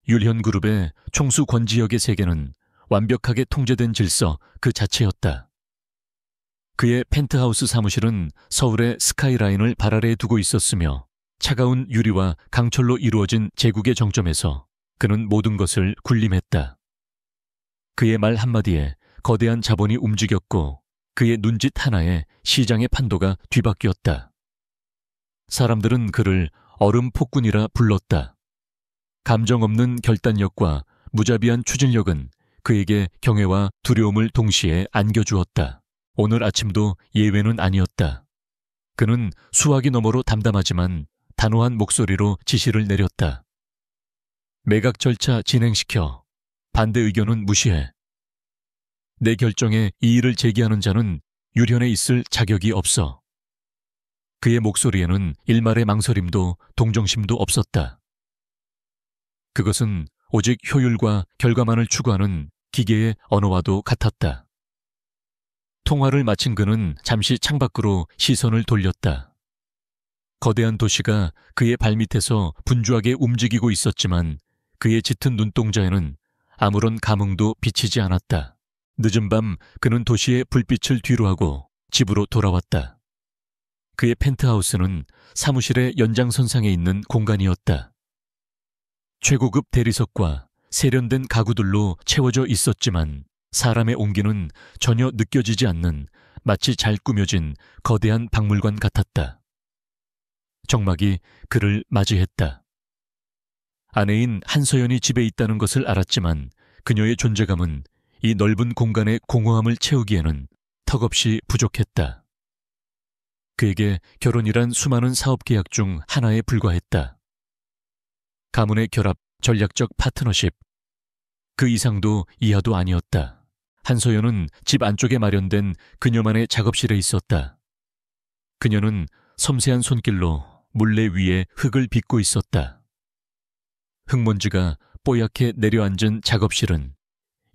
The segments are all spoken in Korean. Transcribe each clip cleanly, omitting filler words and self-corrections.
율현그룹의 총수 권지혁의 세계는 완벽하게 통제된 질서 그 자체였다. 그의 펜트하우스 사무실은 서울의 스카이라인을 발 아래에 두고 있었으며 차가운 유리와 강철로 이루어진 제국의 정점에서 그는 모든 것을 군림했다. 그의 말 한마디에 거대한 자본이 움직였고 그의 눈짓 하나에 시장의 판도가 뒤바뀌었다. 사람들은 그를 얼음 폭군이라 불렀다. 감정 없는 결단력과 무자비한 추진력은 그에게 경외와 두려움을 동시에 안겨주었다. 오늘 아침도 예외는 아니었다. 그는 수화기 너머로 담담하지만 단호한 목소리로 지시를 내렸다. 매각 절차 진행시켜. 반대 의견은 무시해. 내 결정에 이의를 제기하는 자는 율현에 있을 자격이 없어. 그의 목소리에는 일말의 망설임도 동정심도 없었다. 그것은 오직 효율과 결과만을 추구하는 기계의 언어와도 같았다. 통화를 마친 그는 잠시 창밖으로 시선을 돌렸다. 거대한 도시가 그의 발밑에서 분주하게 움직이고 있었지만 그의 짙은 눈동자에는 아무런 감흥도 비치지 않았다. 늦은 밤 그는 도시의 불빛을 뒤로하고 집으로 돌아왔다. 그의 펜트하우스는 사무실의 연장선상에 있는 공간이었다. 최고급 대리석과 세련된 가구들로 채워져 있었지만 사람의 온기는 전혀 느껴지지 않는 마치 잘 꾸며진 거대한 박물관 같았다. 정막이 그를 맞이했다. 아내인 한서연이 집에 있다는 것을 알았지만 그녀의 존재감은 이 넓은 공간의 공허함을 채우기에는 턱없이 부족했다. 그에게 결혼이란 수많은 사업 계약 중 하나에 불과했다. 가문의 결합, 전략적 파트너십, 그 이상도 이하도 아니었다. 한서연은 집 안쪽에 마련된 그녀만의 작업실에 있었다. 그녀는 섬세한 손길로 물레 위에 흙을 빚고 있었다. 흙먼지가 뽀얗게 내려앉은 작업실은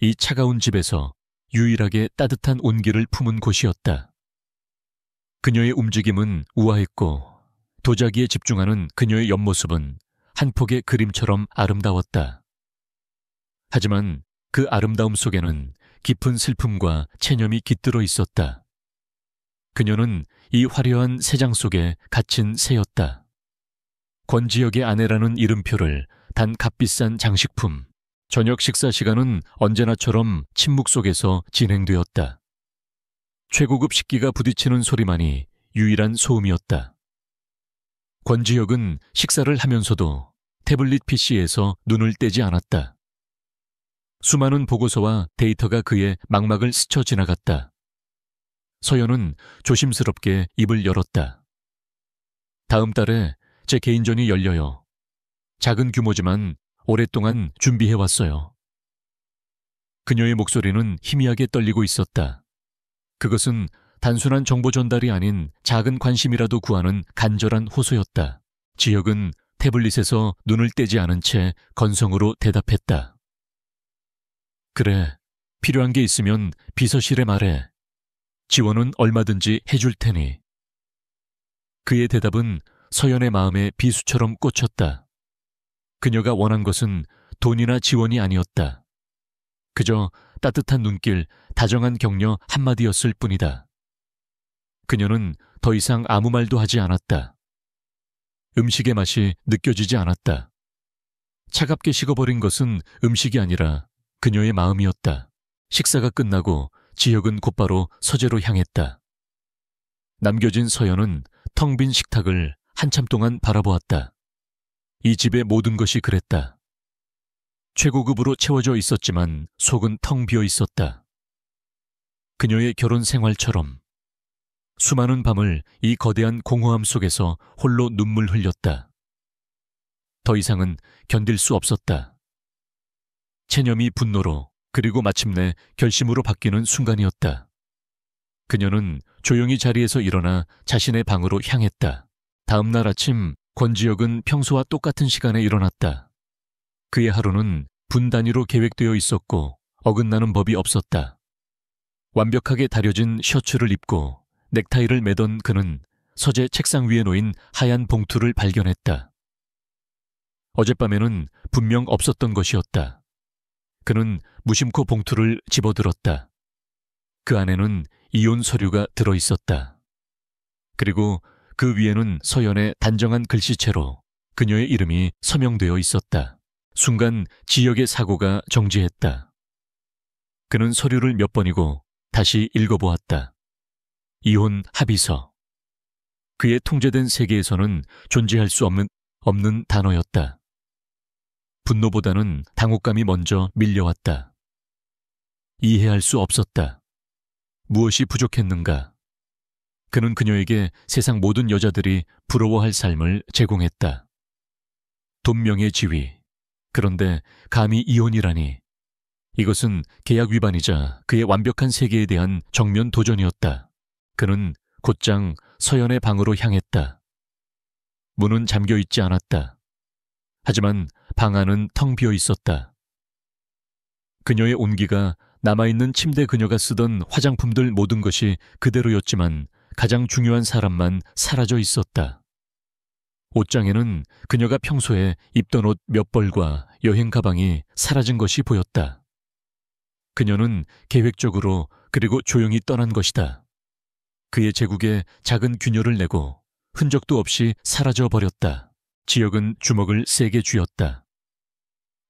이 차가운 집에서 유일하게 따뜻한 온기를 품은 곳이었다. 그녀의 움직임은 우아했고 도자기에 집중하는 그녀의 옆모습은 한 폭의 그림처럼 아름다웠다. 하지만 그 아름다움 속에는 깊은 슬픔과 체념이 깃들어 있었다. 그녀는 이 화려한 세장 속에 갇힌 새였다. 권지혁의 아내라는 이름표를 단 값비싼 장식품, 저녁 식사 시간은 언제나처럼 침묵 속에서 진행되었다. 최고급 식기가 부딪히는 소리만이 유일한 소음이었다. 권지혁은 식사를 하면서도 태블릿 PC에서 눈을 떼지 않았다. 수많은 보고서와 데이터가 그의 망막을 스쳐 지나갔다. 서연은 조심스럽게 입을 열었다. 다음 달에 제 개인전이 열려요. 작은 규모지만 오랫동안 준비해왔어요. 그녀의 목소리는 희미하게 떨리고 있었다. 그것은 단순한 정보 전달이 아닌 작은 관심이라도 구하는 간절한 호소였다. 지혁은 태블릿에서 눈을 떼지 않은 채 건성으로 대답했다. 그래, 필요한 게 있으면 비서실에 말해. 지원은 얼마든지 해줄 테니. 그의 대답은 서연의 마음에 비수처럼 꽂혔다. 그녀가 원한 것은 돈이나 지원이 아니었다. 그저 따뜻한 눈길, 다정한 격려 한마디였을 뿐이다. 그녀는 더 이상 아무 말도 하지 않았다. 음식의 맛이 느껴지지 않았다. 차갑게 식어버린 것은 음식이 아니라 그녀의 마음이었다. 식사가 끝나고 지혁은 곧바로 서재로 향했다. 남겨진 서연은 텅 빈 식탁을 한참 동안 바라보았다. 이 집의 모든 것이 그랬다. 최고급으로 채워져 있었지만 속은 텅 비어 있었다. 그녀의 결혼 생활처럼 수많은 밤을 이 거대한 공허함 속에서 홀로 눈물 흘렸다. 더 이상은 견딜 수 없었다. 체념이 분노로 그리고 마침내 결심으로 바뀌는 순간이었다. 그녀는 조용히 자리에서 일어나 자신의 방으로 향했다. 다음 날 아침 권지혁은 평소와 똑같은 시간에 일어났다. 그의 하루는 분 단위로 계획되어 있었고 어긋나는 법이 없었다. 완벽하게 다려진 셔츠를 입고 넥타이를 매던 그는 서재 책상 위에 놓인 하얀 봉투를 발견했다. 어젯밤에는 분명 없었던 것이었다. 그는 무심코 봉투를 집어들었다. 그 안에는 이혼 서류가 들어있었다. 그리고 그 위에는 서연의 단정한 글씨체로 그녀의 이름이 서명되어 있었다. 순간 지역의 사고가 정지했다. 그는 서류를 몇 번이고 다시 읽어보았다. 이혼 합의서. 그의 통제된 세계에서는 존재할 수 없는 단어였다. 분노보다는 당혹감이 먼저 밀려왔다. 이해할 수 없었다. 무엇이 부족했는가? 그는 그녀에게 세상 모든 여자들이 부러워할 삶을 제공했다. 돈, 명예, 지위. 그런데 감히 이혼이라니. 이것은 계약 위반이자 그의 완벽한 세계에 대한 정면 도전이었다. 그는 곧장 서연의 방으로 향했다. 문은 잠겨 있지 않았다. 하지만 방 안은 텅 비어 있었다. 그녀의 온기가 남아있는 침대 그녀가 쓰던 화장품들 모든 것이 그대로였지만 가장 중요한 사람만 사라져 있었다. 옷장에는 그녀가 평소에 입던 옷 몇 벌과 여행 가방이 사라진 것이 보였다. 그녀는 계획적으로 그리고 조용히 떠난 것이다. 그의 제국에 작은 균열을 내고 흔적도 없이 사라져 버렸다. 지역은 주먹을 세게 쥐었다.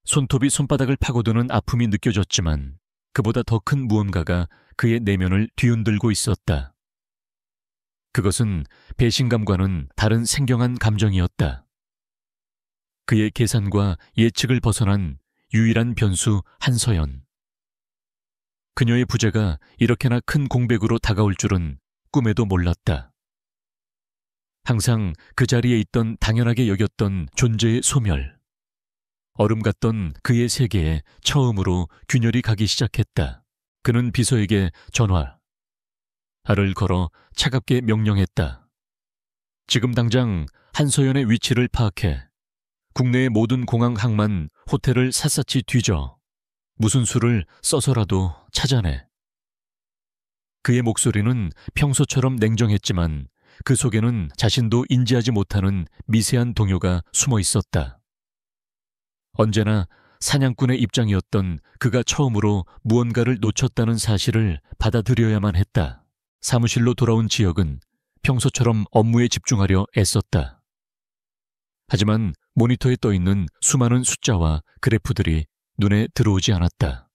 손톱이 손바닥을 파고드는 아픔이 느껴졌지만 그보다 더 큰 무언가가 그의 내면을 뒤흔들고 있었다. 그것은 배신감과는 다른 생경한 감정이었다. 그의 계산과 예측을 벗어난 유일한 변수 한서연. 그녀의 부재가 이렇게나 큰 공백으로 다가올 줄은 꿈에도 몰랐다. 항상 그 자리에 있던 당연하게 여겼던 존재의 소멸. 얼음 같던 그의 세계에 처음으로 균열이 가기 시작했다. 그는 비서에게 전화를 걸어 차갑게 명령했다. 지금 당장 한서연의 위치를 파악해 국내의 모든 공항 항만 호텔을 샅샅이 뒤져 무슨 수를 써서라도 찾아내. 그의 목소리는 평소처럼 냉정했지만 그 속에는 자신도 인지하지 못하는 미세한 동요가 숨어 있었다. 언제나 사냥꾼의 입장이었던 그가 처음으로 무언가를 놓쳤다는 사실을 받아들여야만 했다. 사무실로 돌아온 지역은 평소처럼 업무에 집중하려 애썼다. 하지만 모니터에 떠있는 수많은 숫자와 그래프들이 눈에 들어오지 않았다.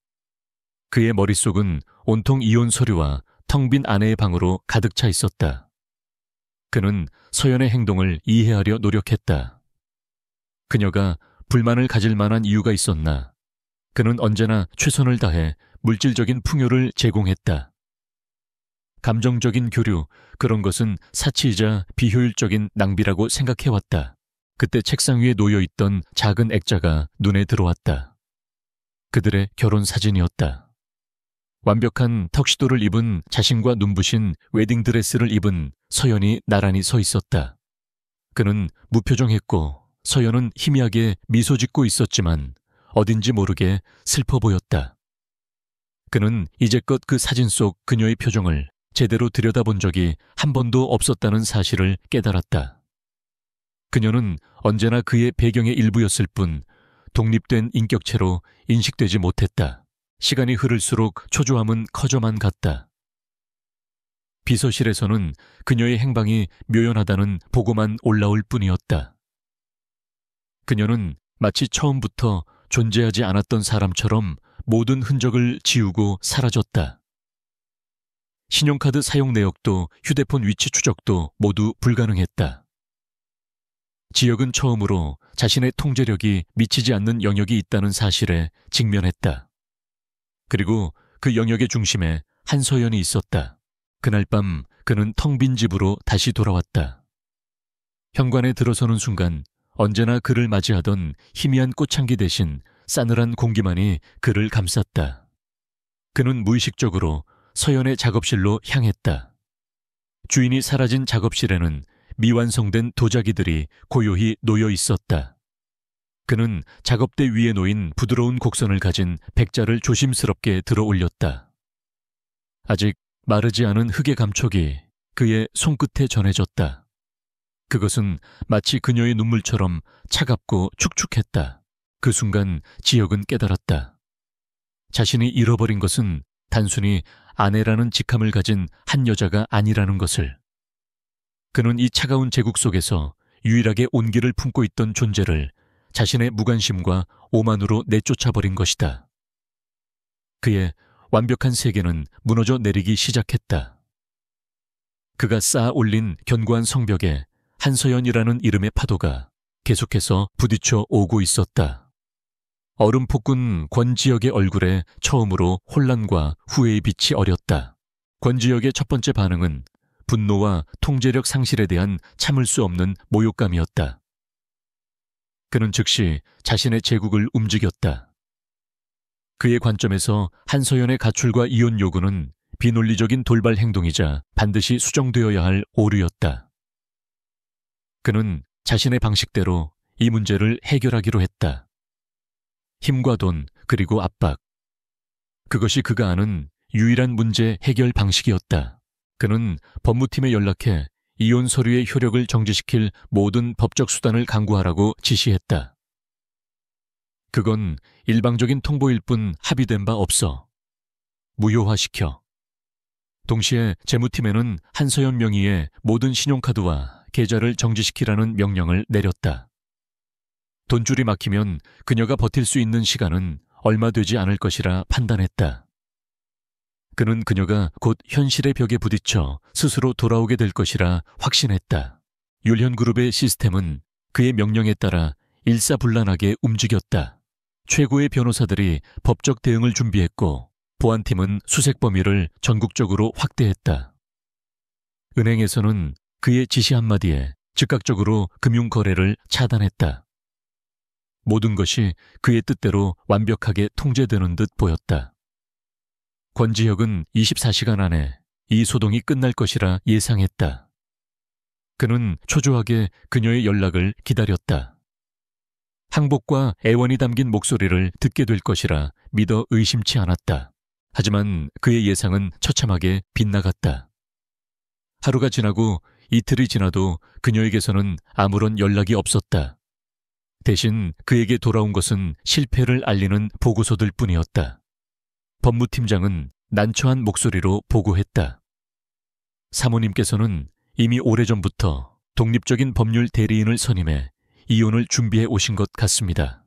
그의 머릿속은 온통 이혼 서류와 텅 빈 아내의 방으로 가득 차 있었다. 그는 서연의 행동을 이해하려 노력했다. 그녀가 불만을 가질 만한 이유가 있었나? 그는 언제나 최선을 다해 물질적인 풍요를 제공했다. 감정적인 교류, 그런 것은 사치이자 비효율적인 낭비라고 생각해왔다. 그때 책상 위에 놓여있던 작은 액자가 눈에 들어왔다. 그들의 결혼 사진이었다. 완벽한 턱시도를 입은 자신과 눈부신 웨딩드레스를 입은 서연이 나란히 서 있었다. 그는 무표정했고 서연은 희미하게 미소 짓고 있었지만 어딘지 모르게 슬퍼 보였다. 그는 이제껏 그 사진 속 그녀의 표정을 제대로 들여다본 적이 한 번도 없었다는 사실을 깨달았다. 그녀는 언제나 그의 배경의 일부였을 뿐 독립된 인격체로 인식되지 못했다. 시간이 흐를수록 초조함은 커져만 갔다. 비서실에서는 그녀의 행방이 묘연하다는 보고만 올라올 뿐이었다. 그녀는 마치 처음부터 존재하지 않았던 사람처럼 모든 흔적을 지우고 사라졌다. 신용카드 사용 내역도 휴대폰 위치 추적도 모두 불가능했다. 지역은 처음으로 자신의 통제력이 미치지 않는 영역이 있다는 사실에 직면했다. 그리고 그 영역의 중심에 한서연이 있었다. 그날 밤 그는 텅 빈 집으로 다시 돌아왔다. 현관에 들어서는 순간 언제나 그를 맞이하던 희미한 꽃향기 대신 싸늘한 공기만이 그를 감쌌다. 그는 무의식적으로 서연의 작업실로 향했다. 주인이 사라진 작업실에는 미완성된 도자기들이 고요히 놓여 있었다. 그는 작업대 위에 놓인 부드러운 곡선을 가진 백자를 조심스럽게 들어 올렸다. 아직 마르지 않은 흙의 감촉이 그의 손끝에 전해졌다. 그것은 마치 그녀의 눈물처럼 차갑고 축축했다. 그 순간 지혁은 깨달았다. 자신이 잃어버린 것은 단순히 아내라는 직함을 가진 한 여자가 아니라는 것을. 그는 이 차가운 제국 속에서 유일하게 온기를 품고 있던 존재를 자신의 무관심과 오만으로 내쫓아버린 것이다. 그의 완벽한 세계는 무너져 내리기 시작했다. 그가 쌓아 올린 견고한 성벽에 한서연이라는 이름의 파도가 계속해서 부딪혀 오고 있었다. 얼음 폭군 권지혁의 얼굴에 처음으로 혼란과 후회의 빛이 어렸다. 권지혁의 첫 번째 반응은 분노와 통제력 상실에 대한 참을 수 없는 모욕감이었다. 그는 즉시 자신의 제국을 움직였다. 그의 관점에서 한서연의 가출과 이혼 요구는 비논리적인 돌발 행동이자 반드시 수정되어야 할 오류였다. 그는 자신의 방식대로 이 문제를 해결하기로 했다. 힘과 돈, 그리고 압박. 그것이 그가 아는 유일한 문제 해결 방식이었다. 그는 법무팀에 연락해 이혼 서류의 효력을 정지시킬 모든 법적 수단을 강구하라고 지시했다. 그건 일방적인 통보일 뿐 합의된 바 없어. 무효화시켜. 동시에 재무팀에는 한서연 명의의 모든 신용카드와 계좌를 정지시키라는 명령을 내렸다. 돈줄이 막히면 그녀가 버틸 수 있는 시간은 얼마 되지 않을 것이라 판단했다. 그는 그녀가 곧 현실의 벽에 부딪혀 스스로 돌아오게 될 것이라 확신했다. 율현그룹의 시스템은 그의 명령에 따라 일사불란하게 움직였다. 최고의 변호사들이 법적 대응을 준비했고 보안팀은 수색 범위를 전국적으로 확대했다. 은행에서는 그의 지시 한마디에 즉각적으로 금융거래를 차단했다. 모든 것이 그의 뜻대로 완벽하게 통제되는 듯 보였다. 권지혁은 24시간 안에 이 소동이 끝날 것이라 예상했다. 그는 초조하게 그녀의 연락을 기다렸다. 항복과 애원이 담긴 목소리를 듣게 될 것이라 믿어 의심치 않았다. 하지만 그의 예상은 처참하게 빗나갔다. 하루가 지나고 이틀이 지나도 그녀에게서는 아무런 연락이 없었다. 대신 그에게 돌아온 것은 실패를 알리는 보고서들 뿐이었다. 법무팀장은 난처한 목소리로 보고했다. 사모님께서는 이미 오래전부터 독립적인 법률 대리인을 선임해 이혼을 준비해 오신 것 같습니다.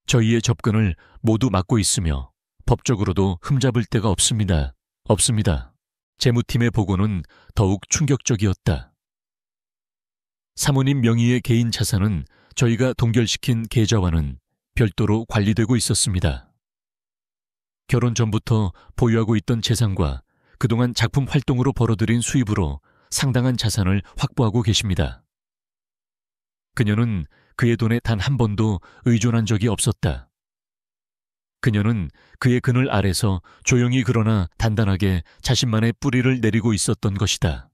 저희의 접근을 모두 막고 있으며 법적으로도 흠잡을 데가 없습니다. 없습니다. 재무팀의 보고는 더욱 충격적이었다. 사모님 명의의 개인 자산은 저희가 동결시킨 계좌와는 별도로 관리되고 있었습니다. 결혼 전부터 보유하고 있던 재산과 그동안 작품 활동으로 벌어들인 수입으로 상당한 자산을 확보하고 계십니다. 그녀는 그의 돈에 단 한 번도 의존한 적이 없었다. 그녀는 그의 그늘 아래서 조용히 그러나 단단하게 자신만의 뿌리를 내리고 있었던 것이다.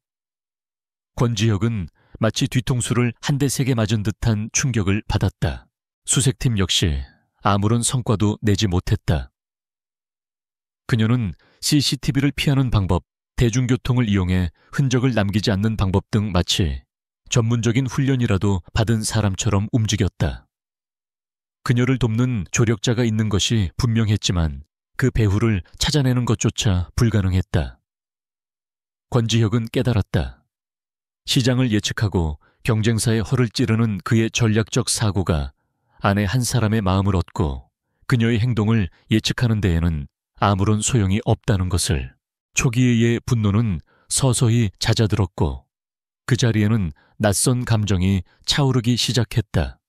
권지혁은 마치 뒤통수를 한 대 세게 맞은 듯한 충격을 받았다. 수색팀 역시 아무런 성과도 내지 못했다. 그녀는 CCTV를 피하는 방법, 대중교통을 이용해 흔적을 남기지 않는 방법 등 마치 전문적인 훈련이라도 받은 사람처럼 움직였다. 그녀를 돕는 조력자가 있는 것이 분명했지만 그 배후를 찾아내는 것조차 불가능했다. 권지혁은 깨달았다. 시장을 예측하고 경쟁사의 허를 찌르는 그의 전략적 사고가 아내 한 사람의 마음을 얻고 그녀의 행동을 예측하는 데에는 아무런 소용이 없다는 것을. 초기의 분노는 서서히 잦아들었고 그 자리에는 낯선 감정이 차오르기 시작했다.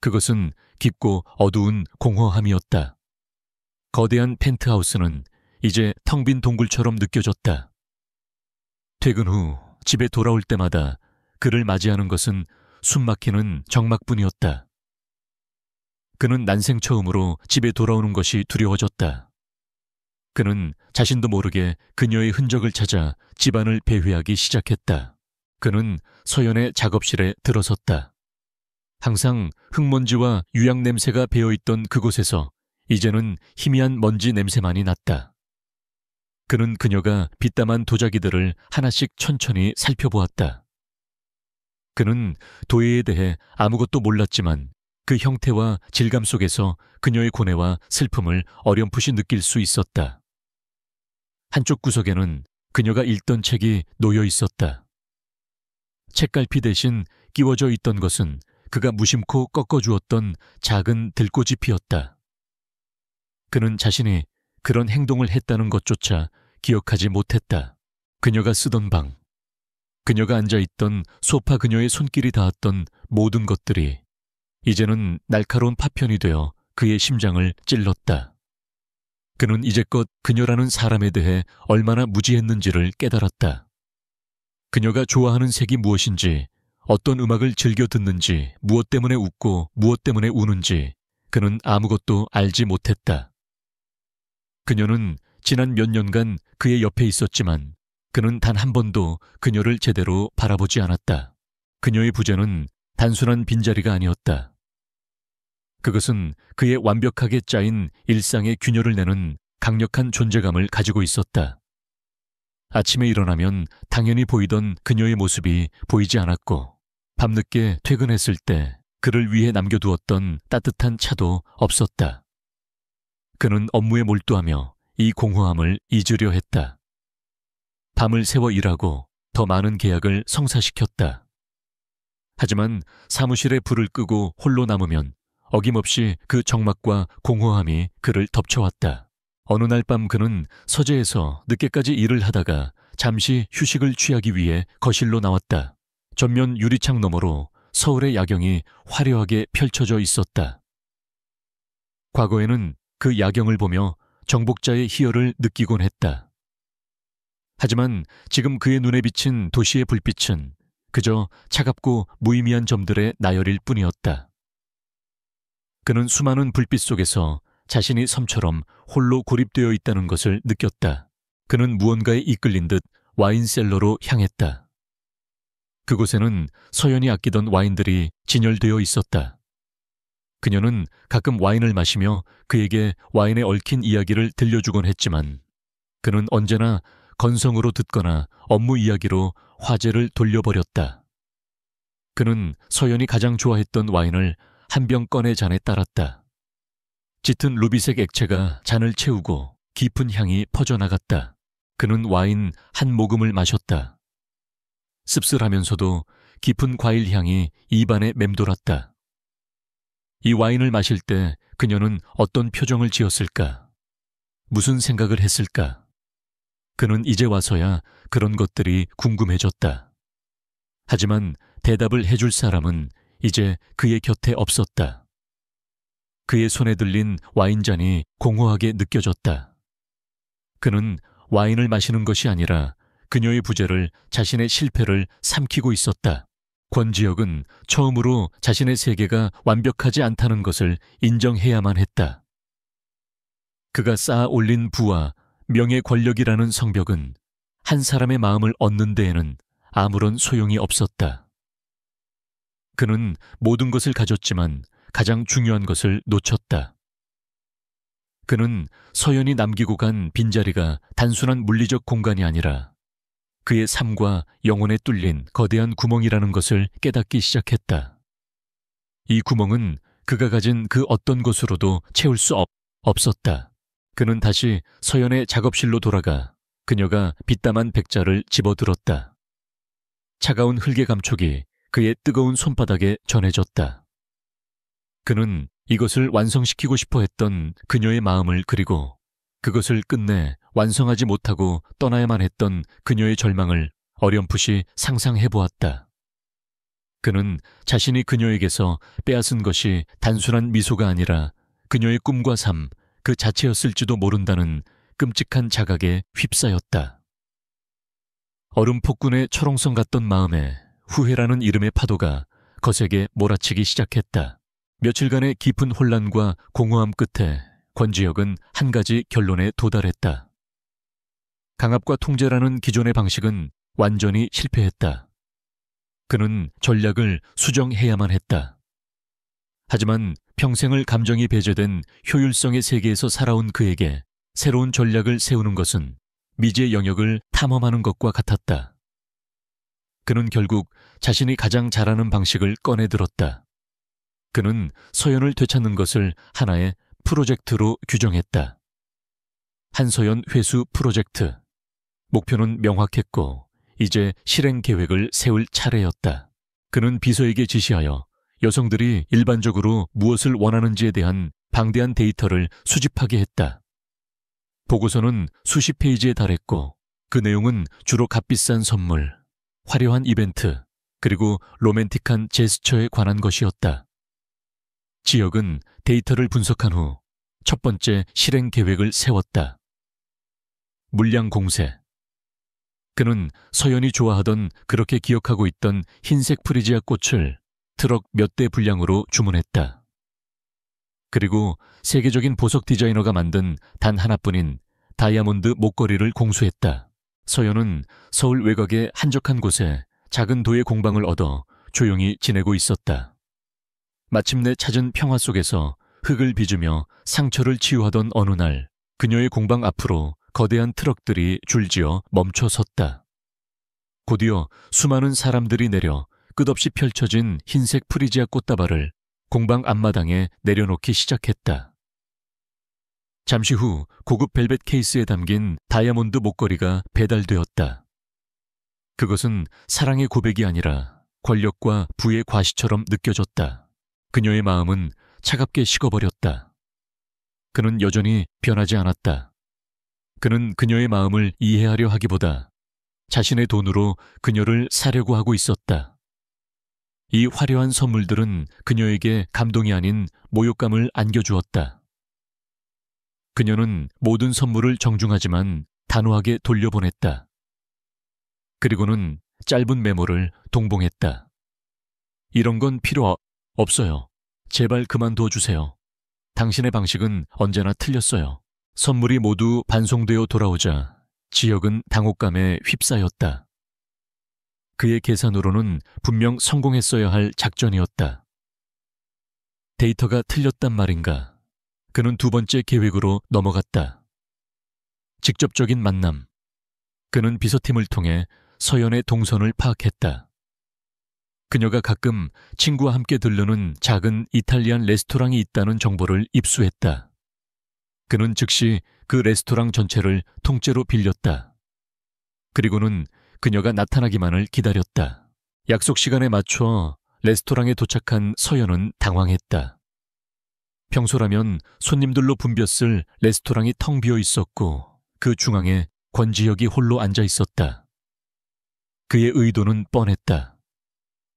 그것은 깊고 어두운 공허함이었다. 거대한 펜트하우스는 이제 텅 빈 동굴처럼 느껴졌다. 퇴근 후 집에 돌아올 때마다 그를 맞이하는 것은 숨막히는 적막뿐이었다. 그는 난생 처음으로 집에 돌아오는 것이 두려워졌다. 그는 자신도 모르게 그녀의 흔적을 찾아 집안을 배회하기 시작했다. 그는 서연의 작업실에 들어섰다. 항상 흙먼지와 유약 냄새가 배어있던 그곳에서 이제는 희미한 먼지 냄새만이 났다. 그는 그녀가 빗담한 도자기들을 하나씩 천천히 살펴보았다. 그는 도예에 대해 아무것도 몰랐지만 그 형태와 질감 속에서 그녀의 고뇌와 슬픔을 어렴풋이 느낄 수 있었다. 한쪽 구석에는 그녀가 읽던 책이 놓여 있었다. 책갈피 대신 끼워져 있던 것은 그가 무심코 꺾어주었던 작은 들꽃잎이었다. 그는 자신이 그런 행동을 했다는 것조차 기억하지 못했다. 그녀가 쓰던 방, 그녀가 앉아있던 소파 그녀의 손길이 닿았던 모든 것들이 이제는 날카로운 파편이 되어 그의 심장을 찔렀다. 그는 이제껏 그녀라는 사람에 대해 얼마나 무지했는지를 깨달았다. 그녀가 좋아하는 색이 무엇인지, 어떤 음악을 즐겨 듣는지, 무엇 때문에 웃고 무엇 때문에 우는지 그는 아무것도 알지 못했다. 그녀는 지난 몇 년간 그의 옆에 있었지만 그는 단 한 번도 그녀를 제대로 바라보지 않았다. 그녀의 부재는 단순한 빈자리가 아니었다. 그것은 그의 완벽하게 짜인 일상의 균열을 내는 강력한 존재감을 가지고 있었다. 아침에 일어나면 당연히 보이던 그녀의 모습이 보이지 않았고 밤늦게 퇴근했을 때 그를 위해 남겨두었던 따뜻한 차도 없었다. 그는 업무에 몰두하며 이 공허함을 잊으려 했다. 밤을 새워 일하고 더 많은 계약을 성사시켰다. 하지만 사무실에 불을 끄고 홀로 남으면 어김없이 그 적막과 공허함이 그를 덮쳐왔다. 어느 날 밤 그는 서재에서 늦게까지 일을 하다가 잠시 휴식을 취하기 위해 거실로 나왔다. 전면 유리창 너머로 서울의 야경이 화려하게 펼쳐져 있었다. 과거에는 그 야경을 보며 정복자의 희열을 느끼곤 했다. 하지만 지금 그의 눈에 비친 도시의 불빛은 그저 차갑고 무의미한 점들의 나열일 뿐이었다. 그는 수많은 불빛 속에서 자신이 섬처럼 홀로 고립되어 있다는 것을 느꼈다. 그는 무언가에 이끌린 듯 와인셀러로 향했다. 그곳에는 서연이 아끼던 와인들이 진열되어 있었다. 그녀는 가끔 와인을 마시며 그에게 와인에 얽힌 이야기를 들려주곤 했지만 그는 언제나 건성으로 듣거나 업무 이야기로 화제를 돌려버렸다. 그는 서연이 가장 좋아했던 와인을 한 병 꺼내 잔에 따랐다. 짙은 루비색 액체가 잔을 채우고 깊은 향이 퍼져나갔다. 그는 와인 한 모금을 마셨다. 씁쓸하면서도 깊은 과일 향이 입안에 맴돌았다. 이 와인을 마실 때 그녀는 어떤 표정을 지었을까? 무슨 생각을 했을까? 그는 이제 와서야 그런 것들이 궁금해졌다. 하지만 대답을 해줄 사람은 이제 그의 곁에 없었다. 그의 손에 들린 와인잔이 공허하게 느껴졌다. 그는 와인을 마시는 것이 아니라 그녀의 부재를, 자신의 실패를 삼키고 있었다. 권지혁은 처음으로 자신의 세계가 완벽하지 않다는 것을 인정해야만 했다. 그가 쌓아 올린 부와 명예 권력이라는 성벽은 한 사람의 마음을 얻는 데에는 아무런 소용이 없었다. 그는 모든 것을 가졌지만 가장 중요한 것을 놓쳤다. 그는 서연이 남기고 간 빈자리가 단순한 물리적 공간이 아니라 그의 삶과 영혼에 뚫린 거대한 구멍이라는 것을 깨닫기 시작했다. 이 구멍은 그가 가진 그 어떤 것으로도 채울 수 없었다. 그는 다시 서연의 작업실로 돌아가 그녀가 빗담한 백자를 집어들었다. 차가운 흙의 감촉이 그의 뜨거운 손바닥에 전해졌다. 그는 이것을 완성시키고 싶어 했던 그녀의 마음을, 그리고 그것을 끝내 완성하지 못하고 떠나야만 했던 그녀의 절망을 어렴풋이 상상해 보았다. 그는 자신이 그녀에게서 빼앗은 것이 단순한 미소가 아니라 그녀의 꿈과 삶 그 자체였을지도 모른다는 끔찍한 자각에 휩싸였다. 얼음 폭군의 철옹성 같던 마음에 후회라는 이름의 파도가 거세게 몰아치기 시작했다. 며칠간의 깊은 혼란과 공허함 끝에 권지혁은 한 가지 결론에 도달했다. 강압과 통제라는 기존의 방식은 완전히 실패했다. 그는 전략을 수정해야만 했다. 하지만 평생을 감정이 배제된 효율성의 세계에서 살아온 그에게 새로운 전략을 세우는 것은 미지의 영역을 탐험하는 것과 같았다. 그는 결국 자신이 가장 잘하는 방식을 꺼내 들었다. 그는 서연을 되찾는 것을 하나의 프로젝트로 규정했다. 한서연 회수 프로젝트. 목표는 명확했고 이제 실행 계획을 세울 차례였다. 그는 비서에게 지시하여 여성들이 일반적으로 무엇을 원하는지에 대한 방대한 데이터를 수집하게 했다. 보고서는 수십 페이지에 달했고 그 내용은 주로 값비싼 선물, 화려한 이벤트, 그리고 로맨틱한 제스처에 관한 것이었다. 지역은 데이터를 분석한 후 첫 번째 실행 계획을 세웠다. 물량 공세. 그는 서연이 좋아하던 그렇게 기억하고 있던 흰색 프리지아 꽃을 트럭 몇 대 분량으로 주문했다. 그리고 세계적인 보석 디자이너가 만든 단 하나뿐인 다이아몬드 목걸이를 공수했다. 서연은 서울 외곽의 한적한 곳에 작은 도예 공방을 얻어 조용히 지내고 있었다. 마침내 찾은 평화 속에서 흙을 빚으며 상처를 치유하던 어느 날 그녀의 공방 앞으로 거대한 트럭들이 줄지어 멈춰 섰다. 곧이어 수많은 사람들이 내려 끝없이 펼쳐진 흰색 프리지아 꽃다발을 공방 앞마당에 내려놓기 시작했다. 잠시 후 고급 벨벳 케이스에 담긴 다이아몬드 목걸이가 배달되었다. 그것은 사랑의 고백이 아니라 권력과 부의 과시처럼 느껴졌다. 그녀의 마음은 차갑게 식어버렸다. 그는 여전히 변하지 않았다. 그는 그녀의 마음을 이해하려 하기보다 자신의 돈으로 그녀를 사려고 하고 있었다. 이 화려한 선물들은 그녀에게 감동이 아닌 모욕감을 안겨주었다. 그녀는 모든 선물을 정중하지만 단호하게 돌려보냈다. 그리고는 짧은 메모를 동봉했다. 이런 건 필요 없어요. 제발 그만둬 주세요. 당신의 방식은 언제나 틀렸어요. 선물이 모두 반송되어 돌아오자 지역은 당혹감에 휩싸였다. 그의 계산으로는 분명 성공했어야 할 작전이었다. 데이터가 틀렸단 말인가. 그는 두 번째 계획으로 넘어갔다. 직접적인 만남. 그는 비서팀을 통해 서연의 동선을 파악했다. 그녀가 가끔 친구와 함께 들르는 작은 이탈리안 레스토랑이 있다는 정보를 입수했다. 그는 즉시 그 레스토랑 전체를 통째로 빌렸다. 그리고는 그녀가 나타나기만을 기다렸다. 약속 시간에 맞춰 레스토랑에 도착한 서연은 당황했다. 평소라면 손님들로 붐볐을 레스토랑이 텅 비어 있었고 그 중앙에 권지혁이 홀로 앉아 있었다. 그의 의도는 뻔했다.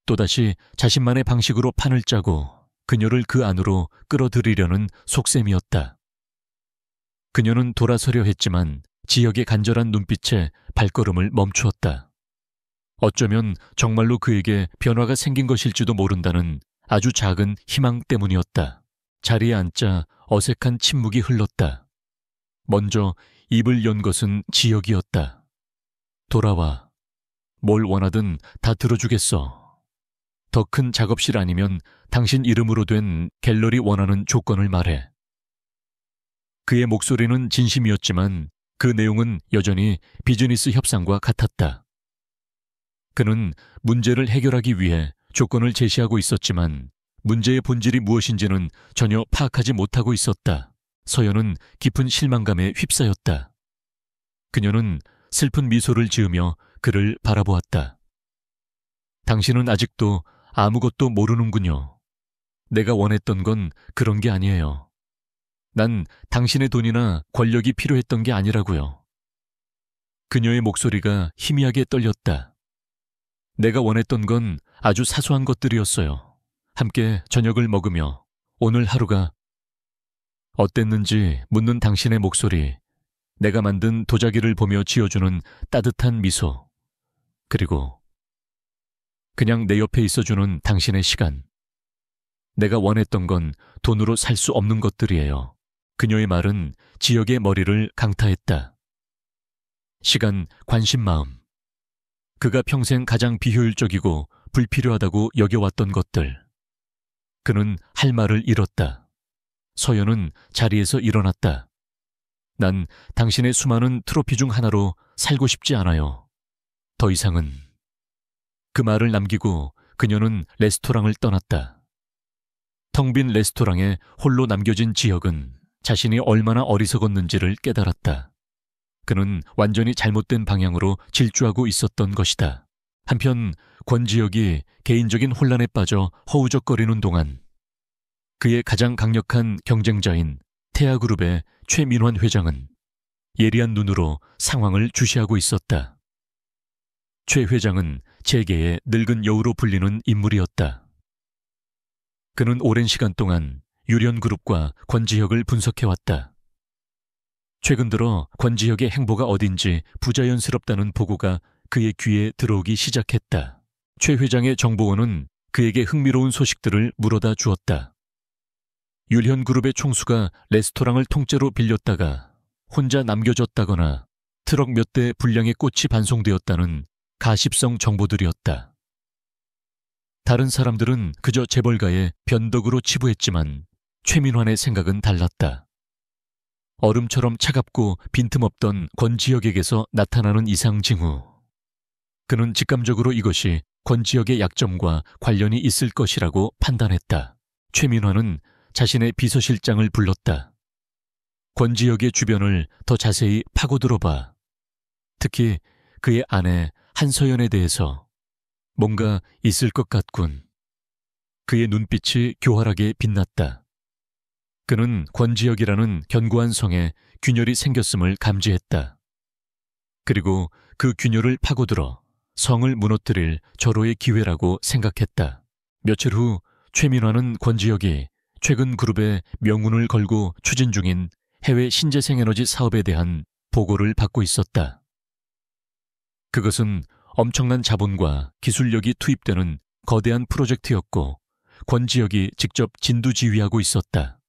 또다시 자신만의 방식으로 판을 짜고 그녀를 그 안으로 끌어들이려는 속셈이었다. 그녀는 돌아서려 했지만 지역의 간절한 눈빛에 발걸음을 멈추었다. 어쩌면 정말로 그에게 변화가 생긴 것일지도 모른다는 아주 작은 희망 때문이었다. 자리에 앉자 어색한 침묵이 흘렀다. 먼저 입을 연 것은 지역이었다. 돌아와. 뭘 원하든 다 들어주겠어. 더 큰 작업실 아니면 당신 이름으로 된 갤러리 원하는 조건을 말해. 그의 목소리는 진심이었지만 그 내용은 여전히 비즈니스 협상과 같았다. 그는 문제를 해결하기 위해 조건을 제시하고 있었지만 문제의 본질이 무엇인지는 전혀 파악하지 못하고 있었다. 서연은 깊은 실망감에 휩싸였다. 그녀는 슬픈 미소를 지으며 그를 바라보았다. 당신은 아직도 아무것도 모르는군요. 내가 원했던 건 그런 게 아니에요. 난 당신의 돈이나 권력이 필요했던 게 아니라고요. 그녀의 목소리가 희미하게 떨렸다. 내가 원했던 건 아주 사소한 것들이었어요. 함께 저녁을 먹으며 오늘 하루가 어땠는지 묻는 당신의 목소리, 내가 만든 도자기를 보며 지어주는 따뜻한 미소, 그리고 그냥 내 옆에 있어주는 당신의 시간. 내가 원했던 건 돈으로 살 수 없는 것들이에요. 그녀의 말은 지역의 머리를 강타했다. 시간, 관심, 마음. 그가 평생 가장 비효율적이고 불필요하다고 여겨왔던 것들. 그는 할 말을 잃었다. 서연은 자리에서 일어났다. 난 당신의 수많은 트로피 중 하나로 살고 싶지 않아요. 더 이상은. 그 말을 남기고 그녀는 레스토랑을 떠났다. 텅 빈 레스토랑에 홀로 남겨진 지혁은 자신이 얼마나 어리석었는지를 깨달았다. 그는 완전히 잘못된 방향으로 질주하고 있었던 것이다. 한편 권지혁이 개인적인 혼란에 빠져 허우적거리는 동안 그의 가장 강력한 경쟁자인 태아그룹의 최민환 회장은 예리한 눈으로 상황을 주시하고 있었다. 최 회장은 재계의 늙은 여우로 불리는 인물이었다. 그는 오랜 시간 동안 유련그룹과 권지혁을 분석해왔다. 최근 들어 권지혁의 행보가 어딘지 부자연스럽다는 보고가 그의 귀에 들어오기 시작했다. 최 회장의 정보원은 그에게 흥미로운 소식들을 물어다 주었다. 율현그룹의 총수가 레스토랑을 통째로 빌렸다가 혼자 남겨졌다거나 트럭 몇 대 분량의 꽃이 반송되었다는 가십성 정보들이었다. 다른 사람들은 그저 재벌가의 변덕으로 치부했지만 최민환의 생각은 달랐다. 얼음처럼 차갑고 빈틈없던 권지혁에게서 나타나는 이상 징후. 그는 직감적으로 이것이 권지혁의 약점과 관련이 있을 것이라고 판단했다. 최민환은 자신의 비서실장을 불렀다. 권지혁의 주변을 더 자세히 파고들어봐. 특히 그의 아내 한서연에 대해서 뭔가 있을 것 같군. 그의 눈빛이 교활하게 빛났다. 그는 권지혁이라는 견고한 성에 균열이 생겼음을 감지했다. 그리고 그 균열을 파고들어 성을 무너뜨릴 절호의 기회라고 생각했다. 며칠 후 최민환은 권지혁이 최근 그룹에 명운을 걸고 추진 중인 해외 신재생에너지 사업에 대한 보고를 받고 있었다. 그것은 엄청난 자본과 기술력이 투입되는 거대한 프로젝트였고 권지혁이 직접 진두지휘하고 있었다.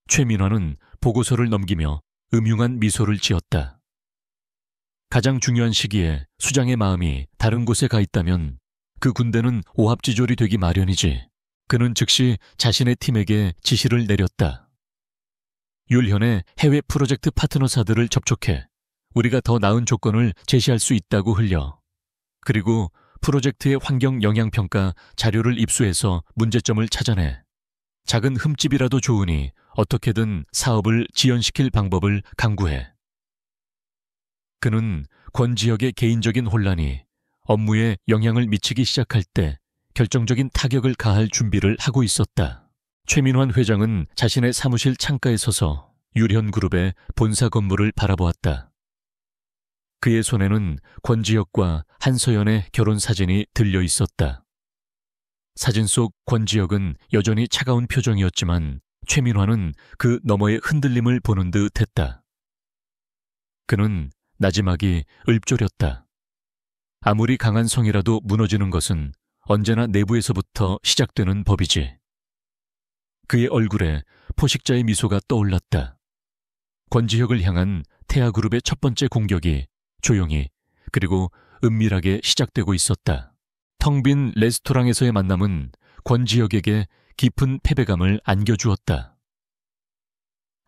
최민환은 보고서를 넘기며 음흉한 미소를 지었다. 가장 중요한 시기에 수장의 마음이 다른 곳에 가 있다면 그 군대는 오합지졸이 되기 마련이지. 그는 즉시 자신의 팀에게 지시를 내렸다. 율현의 해외 프로젝트 파트너사들을 접촉해 우리가 더 나은 조건을 제시할 수 있다고 흘려. 그리고 프로젝트의 환경 영향평가 자료를 입수해서 문제점을 찾아내. 작은 흠집이라도 좋으니 어떻게든 사업을 지연시킬 방법을 강구해. 그는 권지혁의 개인적인 혼란이 업무에 영향을 미치기 시작할 때 결정적인 타격을 가할 준비를 하고 있었다. 최민환 회장은 자신의 사무실 창가에 서서 율현그룹의 본사 건물을 바라보았다. 그의 손에는 권지혁과 한서연의 결혼 사진이 들려 있었다. 사진 속 권지혁은 여전히 차가운 표정이었지만 최민환은 그 너머의 흔들림을 보는 듯 했다. 그는 나지막이 읊조렸다. 아무리 강한 성이라도 무너지는 것은 언제나 내부에서부터 시작되는 법이지. 그의 얼굴에 포식자의 미소가 떠올랐다. 권지혁을 향한 태아그룹의 첫 번째 공격이 조용히 그리고 은밀하게 시작되고 있었다. 텅 빈 레스토랑에서의 만남은 권지혁에게 깊은 패배감을 안겨주었다.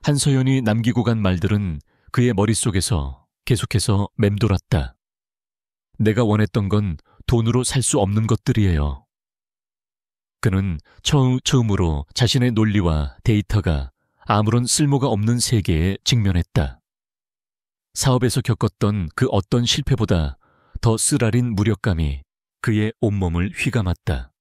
한서연이 남기고 간 말들은 그의 머릿속에서 계속해서 맴돌았다. 내가 원했던 건 돈으로 살 수 없는 것들이에요. 그는 처음으로 자신의 논리와 데이터가 아무런 쓸모가 없는 세계에 직면했다. 사업에서 겪었던 그 어떤 실패보다 더 쓰라린 무력감이 그의 온몸을 휘감았다.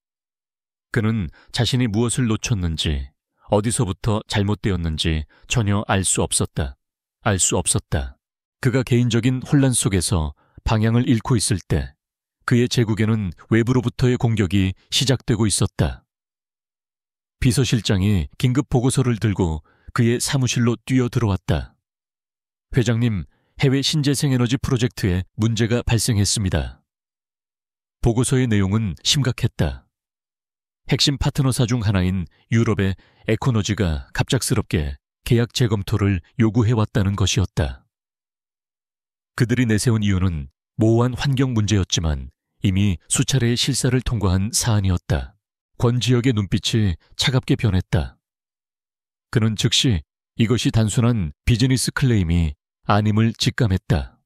그는 자신이 무엇을 놓쳤는지, 어디서부터 잘못되었는지 전혀 알 수 없었다. 알 수 없었다. 그가 개인적인 혼란 속에서 방향을 잃고 있을 때 그의 제국에는 외부로부터의 공격이 시작되고 있었다. 비서실장이 긴급 보고서를 들고 그의 사무실로 뛰어들어왔다. 회장님, 해외 신재생에너지 프로젝트에 문제가 발생했습니다. 보고서의 내용은 심각했다. 핵심 파트너사 중 하나인 유럽의 에코너지가 갑작스럽게 계약 재검토를 요구해왔다는 것이었다. 그들이 내세운 이유는 모호한 환경 문제였지만 이미 수차례의 실사를 통과한 사안이었다. 권지혁의 눈빛이 차갑게 변했다. 그는 즉시 이것이 단순한 비즈니스 클레임이 아님을 직감했다.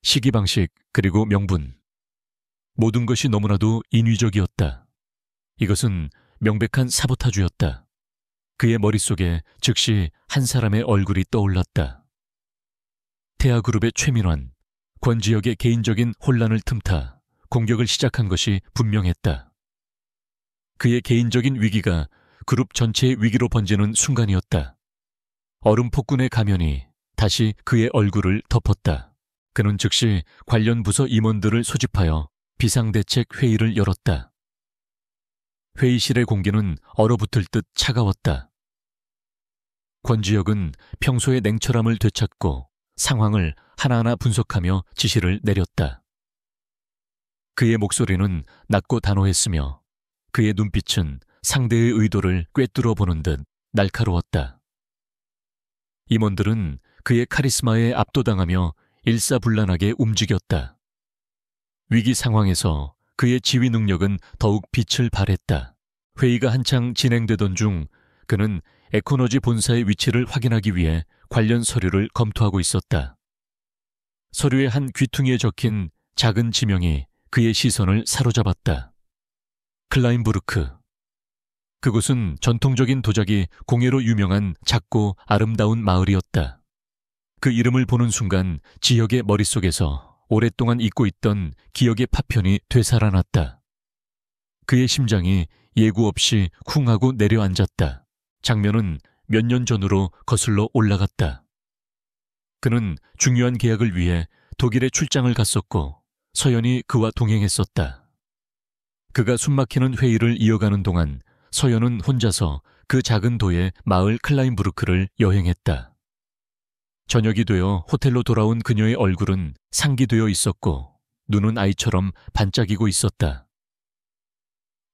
시기 방식 그리고 명분. 모든 것이 너무나도 인위적이었다. 이것은 명백한 사보타주였다. 그의 머릿속에 즉시 한 사람의 얼굴이 떠올랐다. 태아그룹의 최민환, 권지혁의 개인적인 혼란을 틈타 공격을 시작한 것이 분명했다. 그의 개인적인 위기가 그룹 전체의 위기로 번지는 순간이었다. 얼음 폭군의 가면이 다시 그의 얼굴을 덮었다. 그는 즉시 관련 부서 임원들을 소집하여 비상대책 회의를 열었다. 회의실의 공기는 얼어붙을 듯 차가웠다. 권지혁은 평소의 냉철함을 되찾고 상황을 하나하나 분석하며 지시를 내렸다. 그의 목소리는 낮고 단호했으며 그의 눈빛은 상대의 의도를 꿰뚫어 보는 듯 날카로웠다. 임원들은 그의 카리스마에 압도당하며 일사불란하게 움직였다. 위기 상황에서 그의 지휘 능력은 더욱 빛을 발했다. 회의가 한창 진행되던 중 그는 에코너지 본사의 위치를 확인하기 위해 관련 서류를 검토하고 있었다. 서류의 한 귀퉁이에 적힌 작은 지명이 그의 시선을 사로잡았다. 클라인부르크. 그곳은 전통적인 도자기 공예로 유명한 작고 아름다운 마을이었다. 그 이름을 보는 순간 지혁의 머릿속에서 오랫동안 잊고 있던 기억의 파편이 되살아났다. 그의 심장이 예고 없이 쿵 하고 내려앉았다. 장면은 몇 년 전으로 거슬러 올라갔다. 그는 중요한 계약을 위해 독일에 출장을 갔었고 서연이 그와 동행했었다. 그가 숨막히는 회의를 이어가는 동안 서연은 혼자서 그 작은 도의 마을 클라인부르크를 여행했다. 저녁이 되어 호텔로 돌아온 그녀의 얼굴은 상기되어 있었고 눈은 아이처럼 반짝이고 있었다.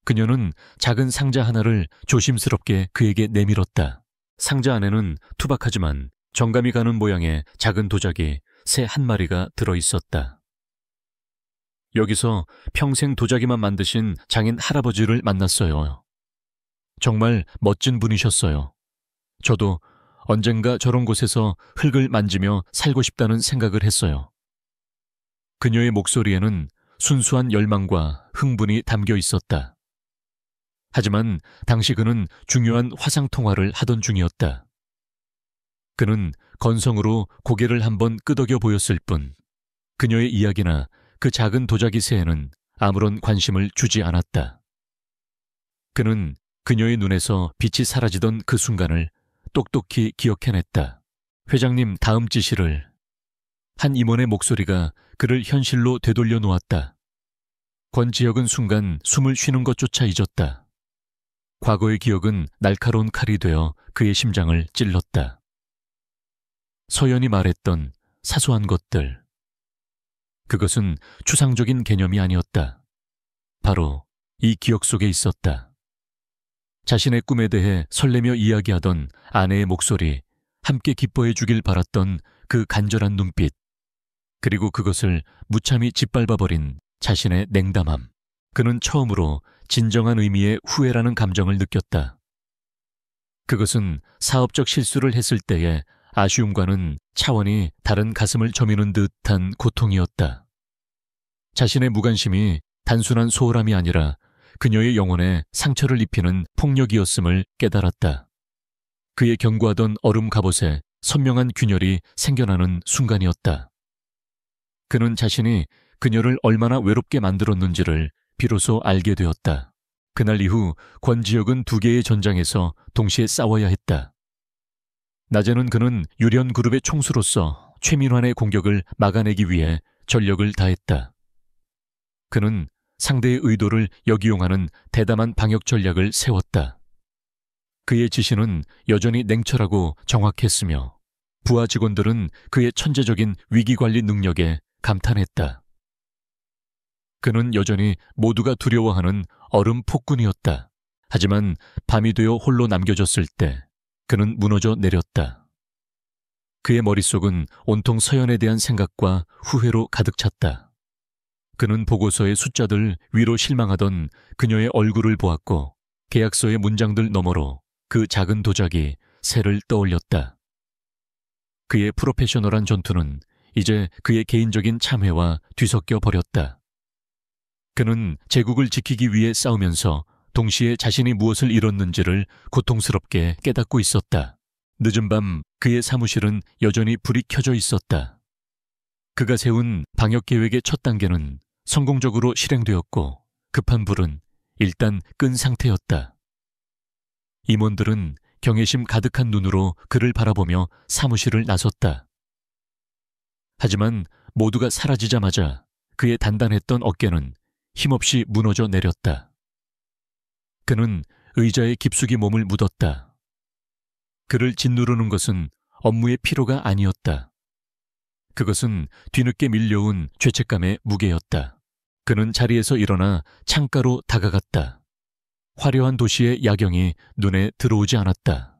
그녀는 작은 상자 하나를 조심스럽게 그에게 내밀었다. 상자 안에는 투박하지만 정감이 가는 모양의 작은 도자기 새 한 마리가 들어있었다. 여기서 평생 도자기만 만드신 장인 할아버지를 만났어요. 정말 멋진 분이셨어요. 저도 언젠가 저런 곳에서 흙을 만지며 살고 싶다는 생각을 했어요. 그녀의 목소리에는 순수한 열망과 흥분이 담겨 있었다. 하지만 당시 그는 중요한 화상통화를 하던 중이었다. 그는 건성으로 고개를 한번 끄덕여 보였을 뿐 그녀의 이야기나 그 작은 도자기 새에는 아무런 관심을 주지 않았다. 그는 그녀의 눈에서 빛이 사라지던 그 순간을 똑똑히 기억해냈다. 회장님 다음 지시를. 한 임원의 목소리가 그를 현실로 되돌려 놓았다. 권지혁은 순간 숨을 쉬는 것조차 잊었다. 과거의 기억은 날카로운 칼이 되어 그의 심장을 찔렀다. 서연이 말했던 사소한 것들. 그것은 추상적인 개념이 아니었다. 바로 이 기억 속에 있었다. 자신의 꿈에 대해 설레며 이야기하던 아내의 목소리, 함께 기뻐해 주길 바랐던 그 간절한 눈빛, 그리고 그것을 무참히 짓밟아버린 자신의 냉담함. 그는 처음으로 진정한 의미의 후회라는 감정을 느꼈다. 그것은 사업적 실수를 했을 때의 아쉬움과는 차원이 다른 가슴을 저미는 듯한 고통이었다. 자신의 무관심이 단순한 소홀함이 아니라 그녀의 영혼에 상처를 입히는 폭력이었음을 깨달았다. 그의 경고하던 얼음 갑옷에 선명한 균열이 생겨나는 순간이었다. 그는 자신이 그녀를 얼마나 외롭게 만들었는지를 비로소 알게 되었다. 그날 이후 권지혁은 두 개의 전장에서 동시에 싸워야 했다. 낮에는 그는 유련그룹의 총수로서 최민환의 공격을 막아내기 위해 전력을 다했다. 그는 상대의 의도를 역이용하는 대담한 방역 전략을 세웠다. 그의 지시는 여전히 냉철하고 정확했으며 부하 직원들은 그의 천재적인 위기관리 능력에 감탄했다. 그는 여전히 모두가 두려워하는 얼음 폭군이었다. 하지만 밤이 되어 홀로 남겨졌을 때 그는 무너져 내렸다. 그의 머릿속은 온통 서연에 대한 생각과 후회로 가득 찼다. 그는 보고서의 숫자들 위로 실망하던 그녀의 얼굴을 보았고 계약서의 문장들 너머로 그 작은 도자기 새를 떠올렸다. 그의 프로페셔널한 전투는 이제 그의 개인적인 참회와 뒤섞여 버렸다. 그는 제국을 지키기 위해 싸우면서 동시에 자신이 무엇을 잃었는지를 고통스럽게 깨닫고 있었다. 늦은 밤 그의 사무실은 여전히 불이 켜져 있었다. 그가 세운 방역 계획의 첫 단계는 성공적으로 실행되었고 급한 불은 일단 끈 상태였다. 임원들은 경외심 가득한 눈으로 그를 바라보며 사무실을 나섰다. 하지만 모두가 사라지자마자 그의 단단했던 어깨는 힘없이 무너져 내렸다. 그는 의자에 깊숙이 몸을 묻었다. 그를 짓누르는 것은 업무의 피로가 아니었다. 그것은 뒤늦게 밀려온 죄책감의 무게였다. 그는 자리에서 일어나 창가로 다가갔다. 화려한 도시의 야경이 눈에 들어오지 않았다.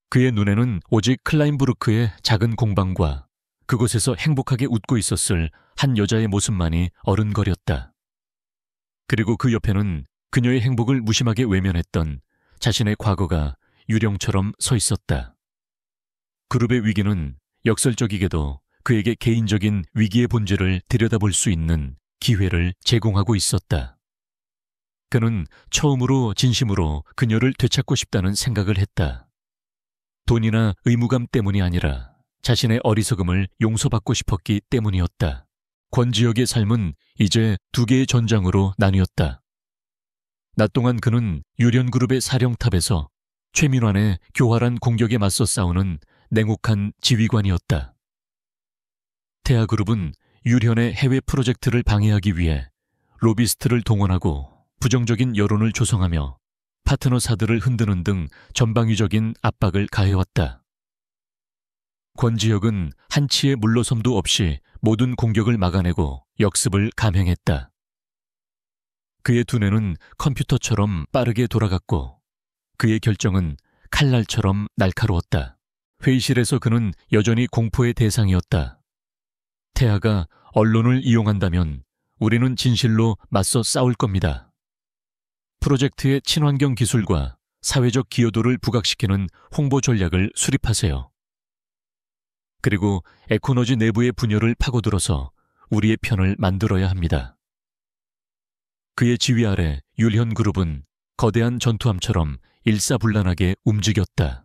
그의 눈에는 오직 클라인부르크의 작은 공방과 그곳에서 행복하게 웃고 있었을 한 여자의 모습만이 어른거렸다. 그리고 그 옆에는 그녀의 행복을 무심하게 외면했던 자신의 과거가 유령처럼 서 있었다. 그룹의 위기는 역설적이게도 그에게 개인적인 위기의 본질을 들여다볼 수 있는 기회를 제공하고 있었다. 그는 처음으로 진심으로 그녀를 되찾고 싶다는 생각을 했다. 돈이나 의무감 때문이 아니라 자신의 어리석음을 용서받고 싶었기 때문이었다. 권지혁의 삶은 이제 두 개의 전장으로 나뉘었다. 낮 동안 그는 유련그룹의 사령탑에서 최민환의 교활한 공격에 맞서 싸우는 냉혹한 지휘관이었다. 태아그룹은 유련의 해외 프로젝트를 방해하기 위해 로비스트를 동원하고 부정적인 여론을 조성하며 파트너사들을 흔드는 등 전방위적인 압박을 가해왔다. 권지혁은 한치의 물러섬도 없이 모든 공격을 막아내고 역습을 감행했다. 그의 두뇌는 컴퓨터처럼 빠르게 돌아갔고 그의 결정은 칼날처럼 날카로웠다. 회의실에서 그는 여전히 공포의 대상이었다. 태아가 언론을 이용한다면 우리는 진실로 맞서 싸울 겁니다. 프로젝트의 친환경 기술과 사회적 기여도를 부각시키는 홍보 전략을 수립하세요. 그리고 에코너지 내부의 분열을 파고들어서 우리의 편을 만들어야 합니다. 그의 지휘 아래 율현그룹은 거대한 전투함처럼 일사불란하게 움직였다.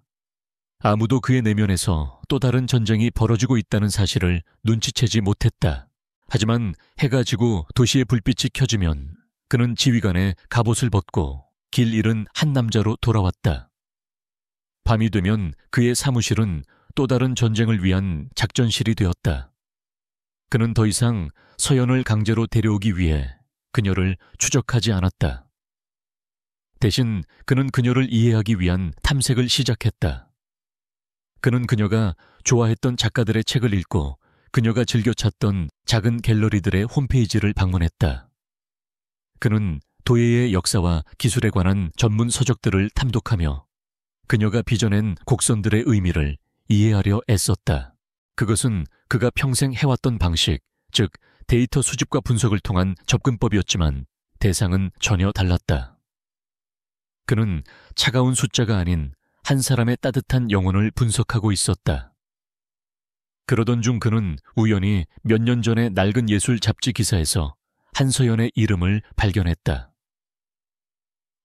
아무도 그의 내면에서 또 다른 전쟁이 벌어지고 있다는 사실을 눈치채지 못했다. 하지만 해가 지고 도시의 불빛이 켜지면 그는 지휘관의 갑옷을 벗고 길 잃은 한 남자로 돌아왔다. 밤이 되면 그의 사무실은 또 다른 전쟁을 위한 작전실이 되었다. 그는 더 이상 서연을 강제로 데려오기 위해 그녀를 추적하지 않았다. 대신 그는 그녀를 이해하기 위한 탐색을 시작했다. 그는 그녀가 좋아했던 작가들의 책을 읽고 그녀가 즐겨 찾던 작은 갤러리들의 홈페이지를 방문했다. 그는 도예의 역사와 기술에 관한 전문 서적들을 탐독하며 그녀가 빚어낸 곡선들의 의미를 이해하려 애썼다. 그것은 그가 평생 해왔던 방식, 즉 데이터 수집과 분석을 통한 접근법이었지만 대상은 전혀 달랐다. 그는 차가운 숫자가 아닌 한 사람의 따뜻한 영혼을 분석하고 있었다. 그러던 중 그는 우연히 몇 년 전의 낡은 예술 잡지 기사에서 한서연의 이름을 발견했다.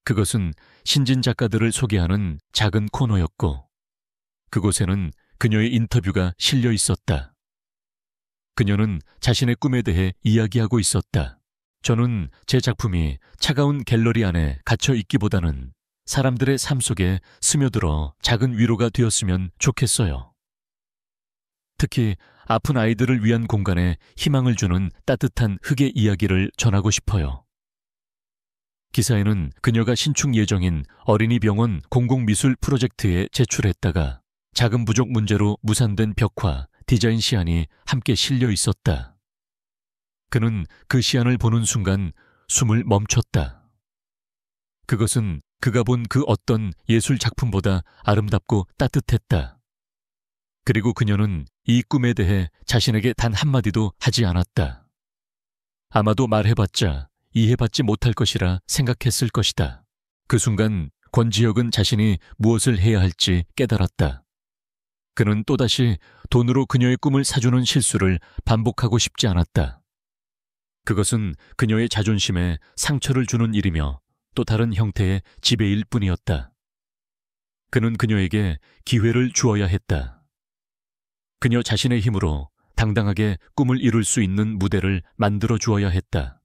그것은 신진 작가들을 소개하는 작은 코너였고 그곳에는 그녀의 인터뷰가 실려 있었다. 그녀는 자신의 꿈에 대해 이야기하고 있었다. 저는 제 작품이 차가운 갤러리 안에 갇혀 있기보다는 사람들의 삶 속에 스며들어 작은 위로가 되었으면 좋겠어요. 특히 아픈 아이들을 위한 공간에 희망을 주는 따뜻한 흙의 이야기를 전하고 싶어요. 기사에는 그녀가 신축 예정인 어린이병원 공공미술 프로젝트에 제출했다가 자금 부족 문제로 무산된 벽화, 디자인 시안이 함께 실려 있었다. 그는 그 시안을 보는 순간 숨을 멈췄다. 그것은 그가 본 그 어떤 예술 작품보다 아름답고 따뜻했다. 그리고 그녀는 이 꿈에 대해 자신에게 단 한마디도 하지 않았다. 아마도 말해봤자 이해받지 못할 것이라 생각했을 것이다. 그 순간 권지혁은 자신이 무엇을 해야 할지 깨달았다. 그는 또다시 돈으로 그녀의 꿈을 사주는 실수를 반복하고 싶지 않았다. 그것은 그녀의 자존심에 상처를 주는 일이며 또 다른 형태의 지배일 뿐이었다. 그는 그녀에게 기회를 주어야 했다. 그녀 자신의 힘으로 당당하게 꿈을 이룰 수 있는 무대를 만들어 주어야 했다.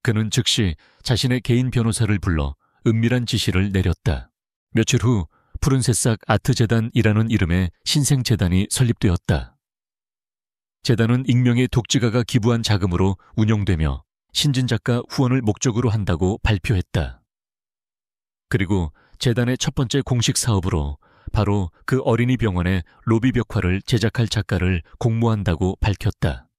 그는 즉시 자신의 개인 변호사를 불러 은밀한 지시를 내렸다. 며칠 후 푸른 새싹 아트재단이라는 이름의 신생재단이 설립되었다. 재단은 익명의 독지가가 기부한 자금으로 운영되며 신진작가 후원을 목적으로 한다고 발표했다. 그리고 재단의 첫 번째 공식 사업으로 바로 그 어린이 병원의 로비 벽화를 제작할 작가를 공모한다고 밝혔다.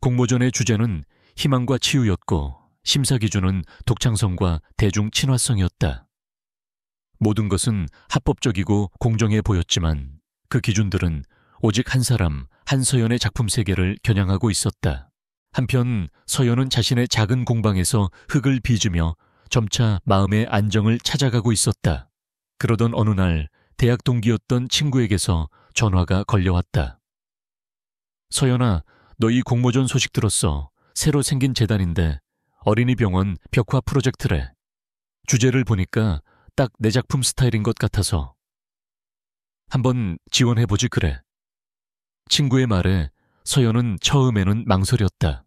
공모전의 주제는 희망과 치유였고 심사 기준은 독창성과 대중 친화성이었다. 모든 것은 합법적이고 공정해 보였지만 그 기준들은 오직 한 사람, 한서연의 작품 세계를 겨냥하고 있었다. 한편 서연은 자신의 작은 공방에서 흙을 빚으며 점차 마음의 안정을 찾아가고 있었다. 그러던 어느 날 대학 동기였던 친구에게서 전화가 걸려왔다. 서연아, 너 이 공모전 소식 들었어. 새로 생긴 재단인데 어린이 병원 벽화 프로젝트래. 주제를 보니까 딱 내 작품 스타일인 것 같아서. 한번 지원해보지 그래. 친구의 말에 서연은 처음에는 망설였다.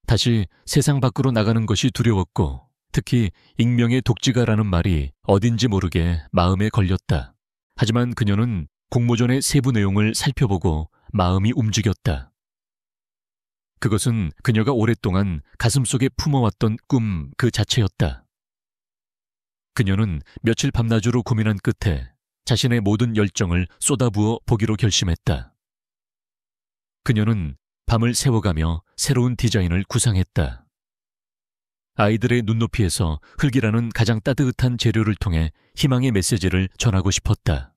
다시 세상 밖으로 나가는 것이 두려웠고 특히 익명의 독지가라는 말이 어딘지 모르게 마음에 걸렸다. 하지만 그녀는 공모전의 세부 내용을 살펴보고 마음이 움직였다. 그것은 그녀가 오랫동안 가슴속에 품어왔던 꿈 그 자체였다. 그녀는 며칠 밤낮으로 고민한 끝에 자신의 모든 열정을 쏟아부어 보기로 결심했다. 그녀는 밤을 새워가며 새로운 디자인을 구상했다. 아이들의 눈높이에서 흙이라는 가장 따뜻한 재료를 통해 희망의 메시지를 전하고 싶었다.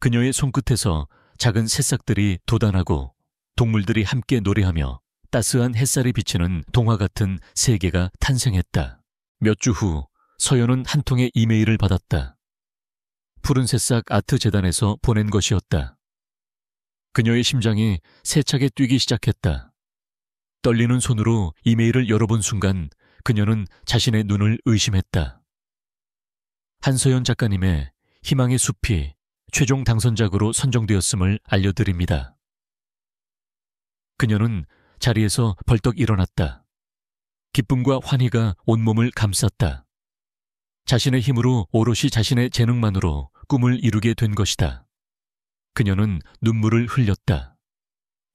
그녀의 손끝에서 작은 새싹들이 돋아나고 동물들이 함께 노래하며 따스한 햇살이 비치는 동화 같은 세계가 탄생했다. 몇 주 후 서연은 한 통의 이메일을 받았다. 푸른 새싹 아트재단에서 보낸 것이었다. 그녀의 심장이 세차게 뛰기 시작했다. 떨리는 손으로 이메일을 열어본 순간 그녀는 자신의 눈을 의심했다. 한서연 작가님의 희망의 숲이 최종 당선작으로 선정되었음을 알려드립니다. 그녀는 자리에서 벌떡 일어났다. 기쁨과 환희가 온몸을 감쌌다. 자신의 힘으로 오롯이 자신의 재능만으로 꿈을 이루게 된 것이다. 그녀는 눈물을 흘렸다.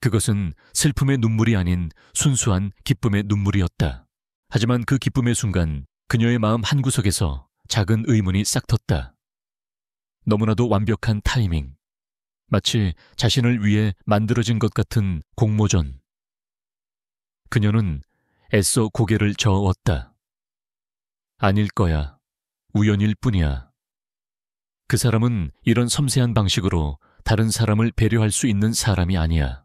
그것은 슬픔의 눈물이 아닌 순수한 기쁨의 눈물이었다. 하지만 그 기쁨의 순간 그녀의 마음 한구석에서 작은 의문이 싹텄다. 너무나도 완벽한 타이밍. 마치 자신을 위해 만들어진 것 같은 공모전. 그녀는 애써 고개를 저었다. 아닐 거야. 우연일 뿐이야. 그 사람은 이런 섬세한 방식으로 다른 사람을 배려할 수 있는 사람이 아니야.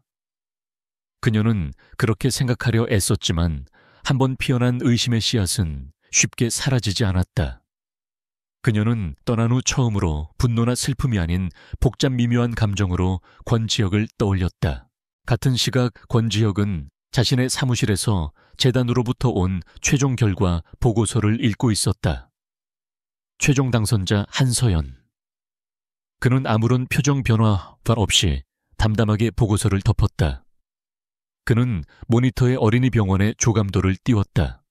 그녀는 그렇게 생각하려 애썼지만 한번 피어난 의심의 씨앗은 쉽게 사라지지 않았다. 그녀는 떠난 후 처음으로 분노나 슬픔이 아닌 복잡 미묘한 감정으로 권지혁을 떠올렸다. 같은 시각 권지혁은 자신의 사무실에서 재단으로부터 온 최종 결과 보고서를 읽고 있었다. 최종 당선자 한서연. 그는 아무런 표정 변화 없이 담담하게 보고서를 덮었다. 그는 모니터의 어린이 병원의 조감도를 띄웠다.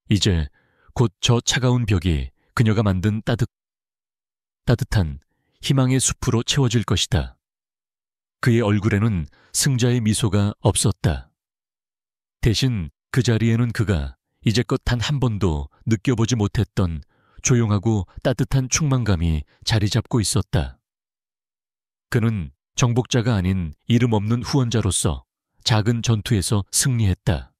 이제 곧 저 차가운 벽이 그녀가 만든 따뜻한 희망의 숲으로 채워질 것이다. 그의 얼굴에는 승자의 미소가 없었다. 대신 그 자리에는 그가 이제껏 단 한 번도 느껴보지 못했던 조용하고 따뜻한 충만감이 자리 잡고 있었다. 그는 정복자가 아닌 이름 없는 후원자로서 작은 전투에서 승리했다.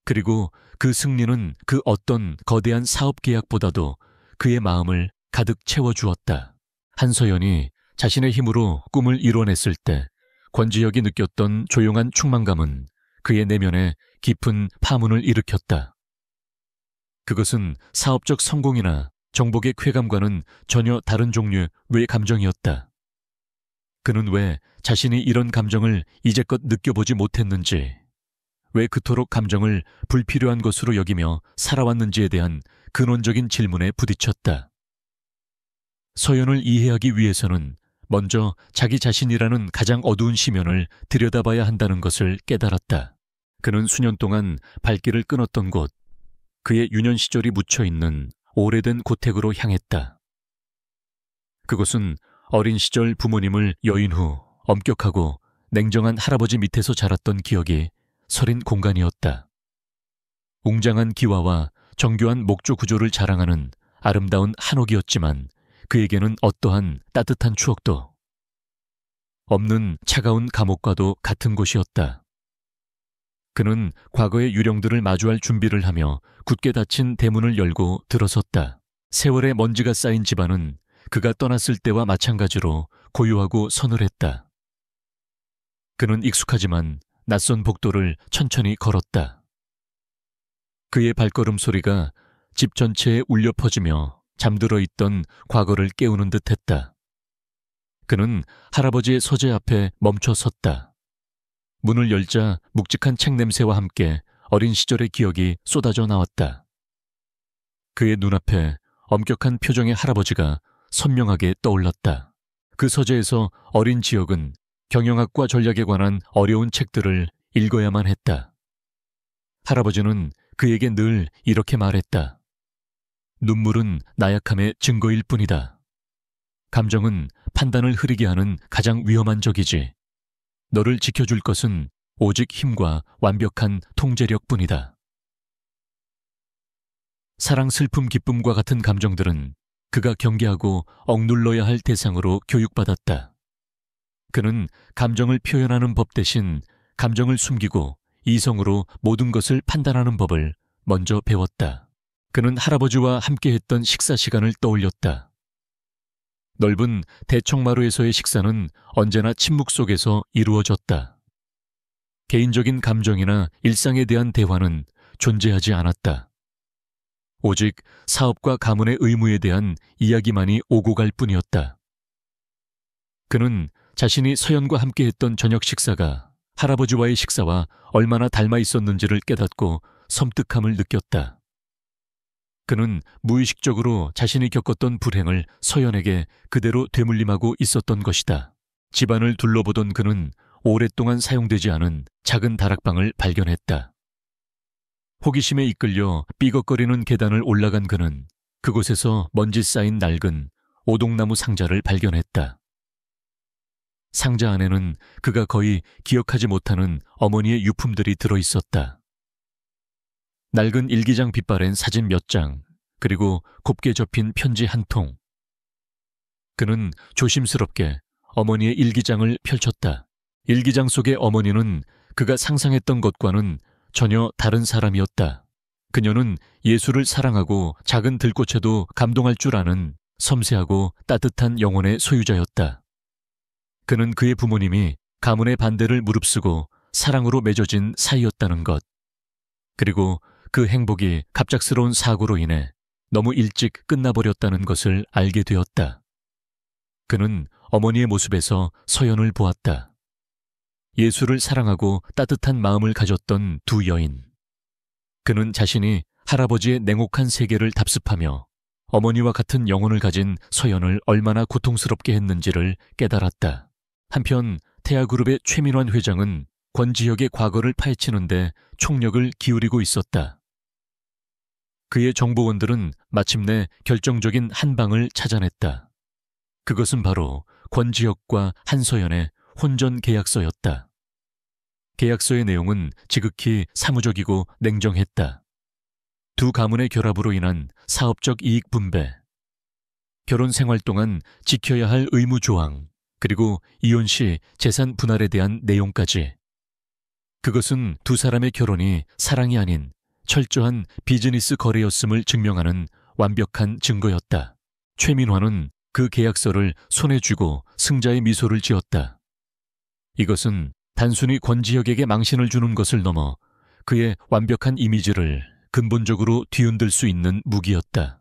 그리고 그 승리는 그 어떤 거대한 사업 계약보다도 그의 마음을 가득 채워주었다. 한서연이 자신의 힘으로 꿈을 이뤄냈을 때 권지혁이 느꼈던 조용한 충만감은 그의 내면에 깊은 파문을 일으켰다. 그것은 사업적 성공이나 정복의 쾌감과는 전혀 다른 종류의 감정이었다. 그는 왜 자신이 이런 감정을 이제껏 느껴보지 못했는지, 왜 그토록 감정을 불필요한 것으로 여기며 살아왔는지에 대한 근원적인 질문에 부딪혔다. 서연을 이해하기 위해서는 먼저 자기 자신이라는 가장 어두운 시면을 들여다봐야 한다는 것을 깨달았다. 그는 수년 동안 발길을 끊었던 곳, 그의 유년 시절이 묻혀있는 오래된 고택으로 향했다. 그곳은 어린 시절 부모님을 여인 후 엄격하고 냉정한 할아버지 밑에서 자랐던 기억이 서린 공간이었다. 웅장한 기와와 정교한 목조 구조를 자랑하는 아름다운 한옥이었지만 그에게는 어떠한 따뜻한 추억도 없는 차가운 감옥과도 같은 곳이었다. 그는 과거의 유령들을 마주할 준비를 하며 굳게 닫힌 대문을 열고 들어섰다. 세월의 먼지가 쌓인 집안은 그가 떠났을 때와 마찬가지로 고요하고 서늘했다. 그는 익숙하지만 낯선 복도를 천천히 걸었다. 그의 발걸음 소리가 집 전체에 울려 퍼지며 잠들어 있던 과거를 깨우는 듯했다. 그는 할아버지의 서재 앞에 멈춰 섰다. 문을 열자 묵직한 책 냄새와 함께 어린 시절의 기억이 쏟아져 나왔다. 그의 눈앞에 엄격한 표정의 할아버지가 선명하게 떠올랐다. 그 서재에서 어린 지역은 경영학과 전략에 관한 어려운 책들을 읽어야만 했다. 할아버지는 그에게 늘 이렇게 말했다. 눈물은 나약함의 증거일 뿐이다. 감정은 판단을 흐리게 하는 가장 위험한 적이지. 너를 지켜줄 것은 오직 힘과 완벽한 통제력뿐이다. 사랑, 슬픔, 기쁨과 같은 감정들은 그가 경계하고 억눌러야 할 대상으로 교육받았다. 그는 감정을 표현하는 법 대신 감정을 숨기고 이성으로 모든 것을 판단하는 법을 먼저 배웠다. 그는 할아버지와 함께했던 식사 시간을 떠올렸다. 넓은 대청마루에서의 식사는 언제나 침묵 속에서 이루어졌다. 개인적인 감정이나 일상에 대한 대화는 존재하지 않았다. 오직 사업과 가문의 의무에 대한 이야기만이 오고 갈 뿐이었다. 그는 자신이 서연과 함께했던 저녁 식사가 할아버지와의 식사와 얼마나 닮아 있었는지를 깨닫고 섬뜩함을 느꼈다. 그는 무의식적으로 자신이 겪었던 불행을 서연에게 그대로 되물림하고 있었던 것이다. 집안을 둘러보던 그는 오랫동안 사용되지 않은 작은 다락방을 발견했다. 호기심에 이끌려 삐걱거리는 계단을 올라간 그는 그곳에서 먼지 쌓인 낡은 오동나무 상자를 발견했다. 상자 안에는 그가 거의 기억하지 못하는 어머니의 유품들이 들어있었다. 낡은 일기장 빗바랜 사진 몇 장, 그리고 곱게 접힌 편지 한 통. 그는 조심스럽게 어머니의 일기장을 펼쳤다. 일기장 속의 어머니는 그가 상상했던 것과는 전혀 다른 사람이었다. 그녀는 예술을 사랑하고 작은 들꽃에도 감동할 줄 아는 섬세하고 따뜻한 영혼의 소유자였다. 그는 그의 부모님이 가문의 반대를 무릅쓰고 사랑으로 맺어진 사이였다는 것. 그리고 그 행복이 갑작스러운 사고로 인해 너무 일찍 끝나버렸다는 것을 알게 되었다. 그는 어머니의 모습에서 서연을 보았다. 예술을 사랑하고 따뜻한 마음을 가졌던 두 여인. 그는 자신이 할아버지의 냉혹한 세계를 답습하며 어머니와 같은 영혼을 가진 서연을 얼마나 고통스럽게 했는지를 깨달았다. 한편 태아그룹의 최민환 회장은 권지혁의 과거를 파헤치는데 총력을 기울이고 있었다. 그의 정보원들은 마침내 결정적인 한 방을 찾아냈다. 그것은 바로 권지혁과 한서연의 혼전 계약서였다. 계약서의 내용은 지극히 사무적이고 냉정했다. 두 가문의 결합으로 인한 사업적 이익 분배, 결혼 생활 동안 지켜야 할 의무 조항, 그리고 이혼 시 재산 분할에 대한 내용까지. 그것은 두 사람의 결혼이 사랑이 아닌 철저한 비즈니스 거래였음을 증명하는 완벽한 증거였다. 최민환은 그 계약서를 손에 쥐고 승자의 미소를 지었다. 이것은 단순히 권지혁에게 망신을 주는 것을 넘어 그의 완벽한 이미지를 근본적으로 뒤흔들 수 있는 무기였다.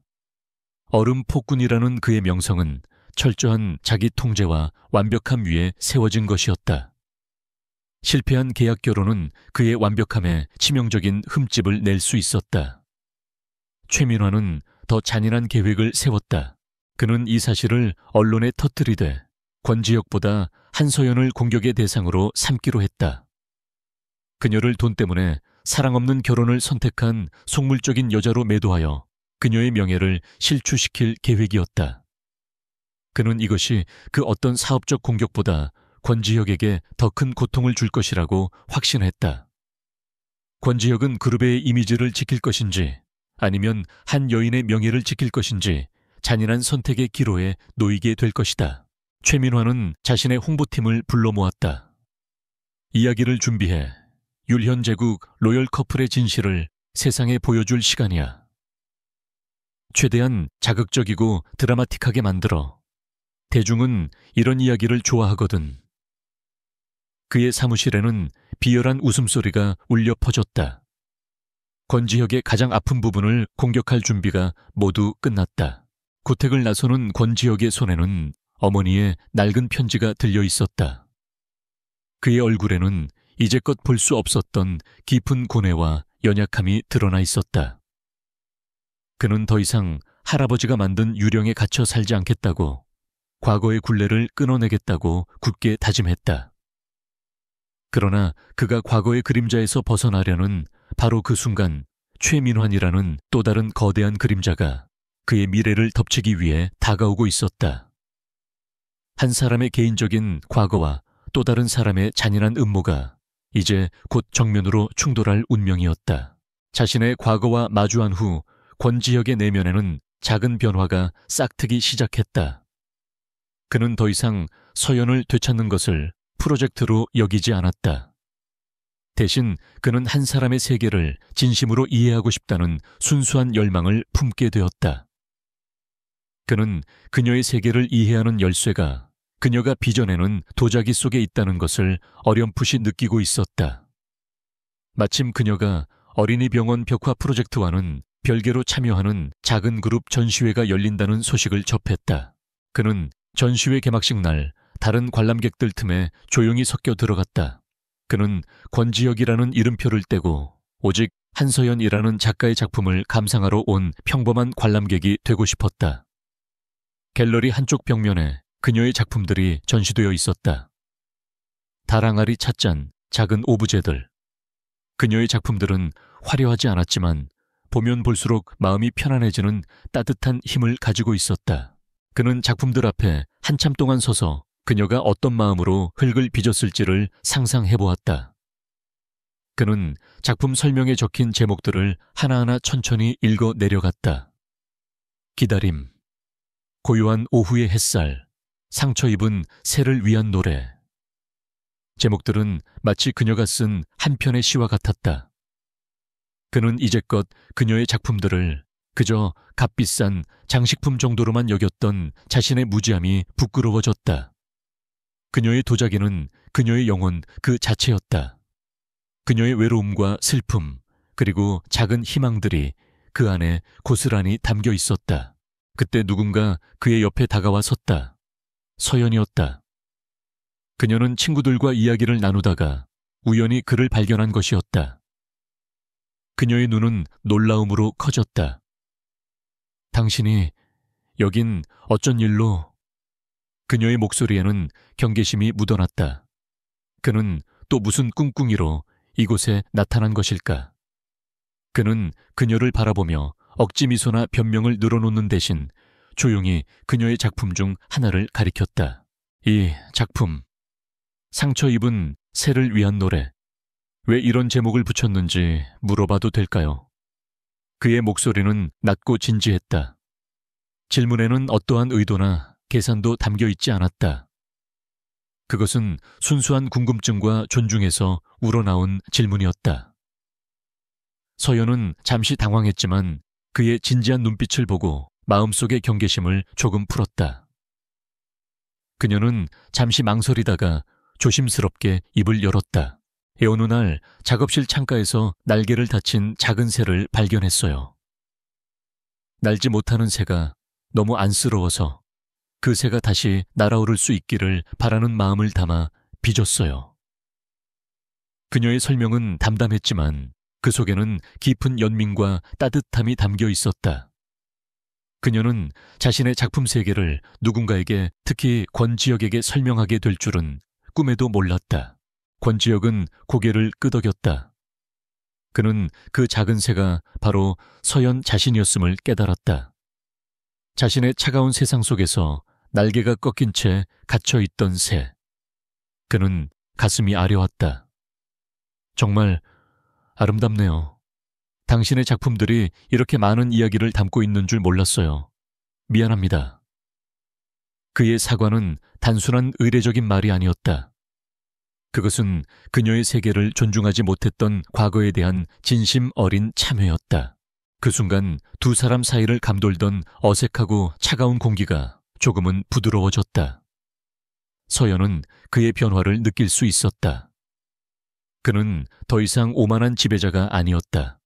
얼음 폭군이라는 그의 명성은 철저한 자기 통제와 완벽함 위에 세워진 것이었다. 실패한 계약 결혼은 그의 완벽함에 치명적인 흠집을 낼 수 있었다. 최민화는 더 잔인한 계획을 세웠다. 그는 이 사실을 언론에 터뜨리되 권지혁보다 한서연을 공격의 대상으로 삼기로 했다. 그녀를 돈 때문에 사랑 없는 결혼을 선택한 속물적인 여자로 매도하여 그녀의 명예를 실추시킬 계획이었다. 그는 이것이 그 어떤 사업적 공격보다 권지혁에게 더 큰 고통을 줄 것이라고 확신했다. 권지혁은 그룹의 이미지를 지킬 것인지 아니면 한 여인의 명예를 지킬 것인지 잔인한 선택의 기로에 놓이게 될 것이다. 최민화는 자신의 홍보팀을 불러 모았다. 이야기를 준비해. 율현제국 로열 커플의 진실을 세상에 보여줄 시간이야. 최대한 자극적이고 드라마틱하게 만들어. 대중은 이런 이야기를 좋아하거든. 그의 사무실에는 비열한 웃음소리가 울려 퍼졌다. 권지혁의 가장 아픈 부분을 공격할 준비가 모두 끝났다. 고택을 나서는 권지혁의 손에는 어머니의 낡은 편지가 들려 있었다. 그의 얼굴에는 이제껏 볼 수 없었던 깊은 고뇌와 연약함이 드러나 있었다. 그는 더 이상 할아버지가 만든 유령에 갇혀 살지 않겠다고, 과거의 굴레를 끊어내겠다고 굳게 다짐했다. 그러나 그가 과거의 그림자에서 벗어나려는 바로 그 순간 최민환이라는 또 다른 거대한 그림자가 그의 미래를 덮치기 위해 다가오고 있었다. 한 사람의 개인적인 과거와 또 다른 사람의 잔인한 음모가 이제 곧 정면으로 충돌할 운명이었다. 자신의 과거와 마주한 후 권지혁의 내면에는 작은 변화가 싹트기 시작했다. 그는 더 이상 서연을 되찾는 것을 프로젝트로 여기지 않았다. 대신 그는 한 사람의 세계를 진심으로 이해하고 싶다는 순수한 열망을 품게 되었다. 그는 그녀의 세계를 이해하는 열쇠가 그녀가 빚어내는 도자기 속에 있다는 것을 어렴풋이 느끼고 있었다. 마침 그녀가 어린이병원 벽화 프로젝트와는 별개로 참여하는 작은 그룹 전시회가 열린다는 소식을 접했다. 그는 전시회 개막식 날 다른 관람객들 틈에 조용히 섞여 들어갔다. 그는 권지혁이라는 이름표를 떼고 오직 한서연이라는 작가의 작품을 감상하러 온 평범한 관람객이 되고 싶었다. 갤러리 한쪽 벽면에 그녀의 작품들이 전시되어 있었다. 다랑아리 찻잔, 작은 오브제들. 그녀의 작품들은 화려하지 않았지만 보면 볼수록 마음이 편안해지는 따뜻한 힘을 가지고 있었다. 그는 작품들 앞에 한참 동안 서서 그녀가 어떤 마음으로 흙을 빚었을지를 상상해보았다. 그는 작품 설명에 적힌 제목들을 하나하나 천천히 읽어 내려갔다. 기다림, 고요한 오후의 햇살, 상처 입은 새를 위한 노래. 제목들은 마치 그녀가 쓴 한 편의 시와 같았다. 그는 이제껏 그녀의 작품들을 그저 값비싼 장식품 정도로만 여겼던 자신의 무지함이 부끄러워졌다. 그녀의 도자기는 그녀의 영혼 그 자체였다. 그녀의 외로움과 슬픔, 그리고 작은 희망들이 그 안에 고스란히 담겨 있었다. 그때 누군가 그의 옆에 다가와 섰다. 서연이었다. 그녀는 친구들과 이야기를 나누다가 우연히 그를 발견한 것이었다. 그녀의 눈은 놀라움으로 커졌다. 당신이 여긴 어쩐 일로? 그녀의 목소리에는 경계심이 묻어났다. 그는 또 무슨 꿍꿍이로 이곳에 나타난 것일까? 그는 그녀를 바라보며 억지 미소나 변명을 늘어놓는 대신 조용히 그녀의 작품 중 하나를 가리켰다. 이 작품, 상처 입은 새를 위한 노래. 왜 이런 제목을 붙였는지 물어봐도 될까요? 그의 목소리는 낮고 진지했다. 질문에는 어떠한 의도나 계산도 담겨 있지 않았다. 그것은 순수한 궁금증과 존중에서 우러나온 질문이었다. 서연은 잠시 당황했지만 그의 진지한 눈빛을 보고 마음속의 경계심을 조금 풀었다. 그녀는 잠시 망설이다가 조심스럽게 입을 열었다. 어느 날 작업실 창가에서 날개를 다친 작은 새를 발견했어요. 날지 못하는 새가 너무 안쓰러워서 그 새가 다시 날아오를 수 있기를 바라는 마음을 담아 빚었어요. 그녀의 설명은 담담했지만 그 속에는 깊은 연민과 따뜻함이 담겨 있었다. 그녀는 자신의 작품 세계를 누군가에게, 특히 권지혁에게 설명하게 될 줄은 꿈에도 몰랐다. 권지혁은 고개를 끄덕였다. 그는 그 작은 새가 바로 서연 자신이었음을 깨달았다. 자신의 차가운 세상 속에서 날개가 꺾인 채 갇혀있던 새. 그는 가슴이 아려왔다. 정말 아름답네요. 당신의 작품들이 이렇게 많은 이야기를 담고 있는 줄 몰랐어요. 미안합니다. 그의 사과는 단순한 의례적인 말이 아니었다. 그것은 그녀의 세계를 존중하지 못했던 과거에 대한 진심 어린 참회였다. 그 순간 두 사람 사이를 감돌던 어색하고 차가운 공기가 조금은 부드러워졌다. 서연은 그의 변화를 느낄 수 있었다. 그는 더 이상 오만한 지배자가 아니었다.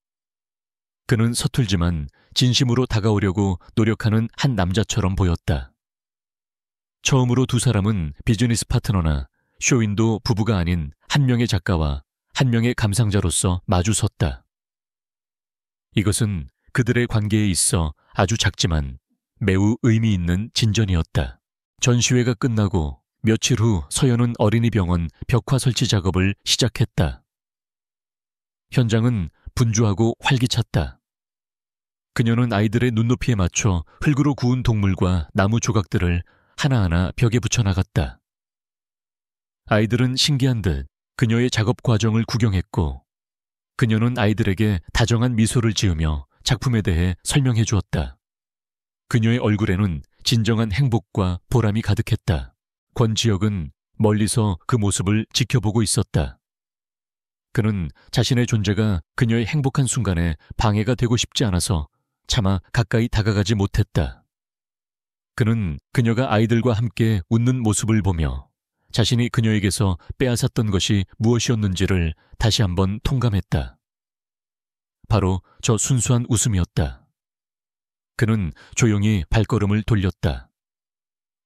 그는 서툴지만 진심으로 다가오려고 노력하는 한 남자처럼 보였다. 처음으로 두 사람은 비즈니스 파트너나 쇼윈도 부부가 아닌 한 명의 작가와 한 명의 감상자로서 마주섰다. 이것은 그들의 관계에 있어 아주 작지만 매우 의미 있는 진전이었다. 전시회가 끝나고 며칠 후 서연은 어린이병원 벽화 설치 작업을 시작했다. 현장은 분주하고 활기찼다. 그녀는 아이들의 눈높이에 맞춰 흙으로 구운 동물과 나무 조각들을 하나하나 벽에 붙여나갔다. 아이들은 신기한 듯 그녀의 작업 과정을 구경했고, 그녀는 아이들에게 다정한 미소를 지으며 작품에 대해 설명해 주었다. 그녀의 얼굴에는 진정한 행복과 보람이 가득했다. 권지혁은 멀리서 그 모습을 지켜보고 있었다. 그는 자신의 존재가 그녀의 행복한 순간에 방해가 되고 싶지 않아서 차마 가까이 다가가지 못했다. 그는 그녀가 아이들과 함께 웃는 모습을 보며 자신이 그녀에게서 빼앗았던 것이 무엇이었는지를 다시 한번 통감했다. 바로 저 순수한 웃음이었다. 그는 조용히 발걸음을 돌렸다.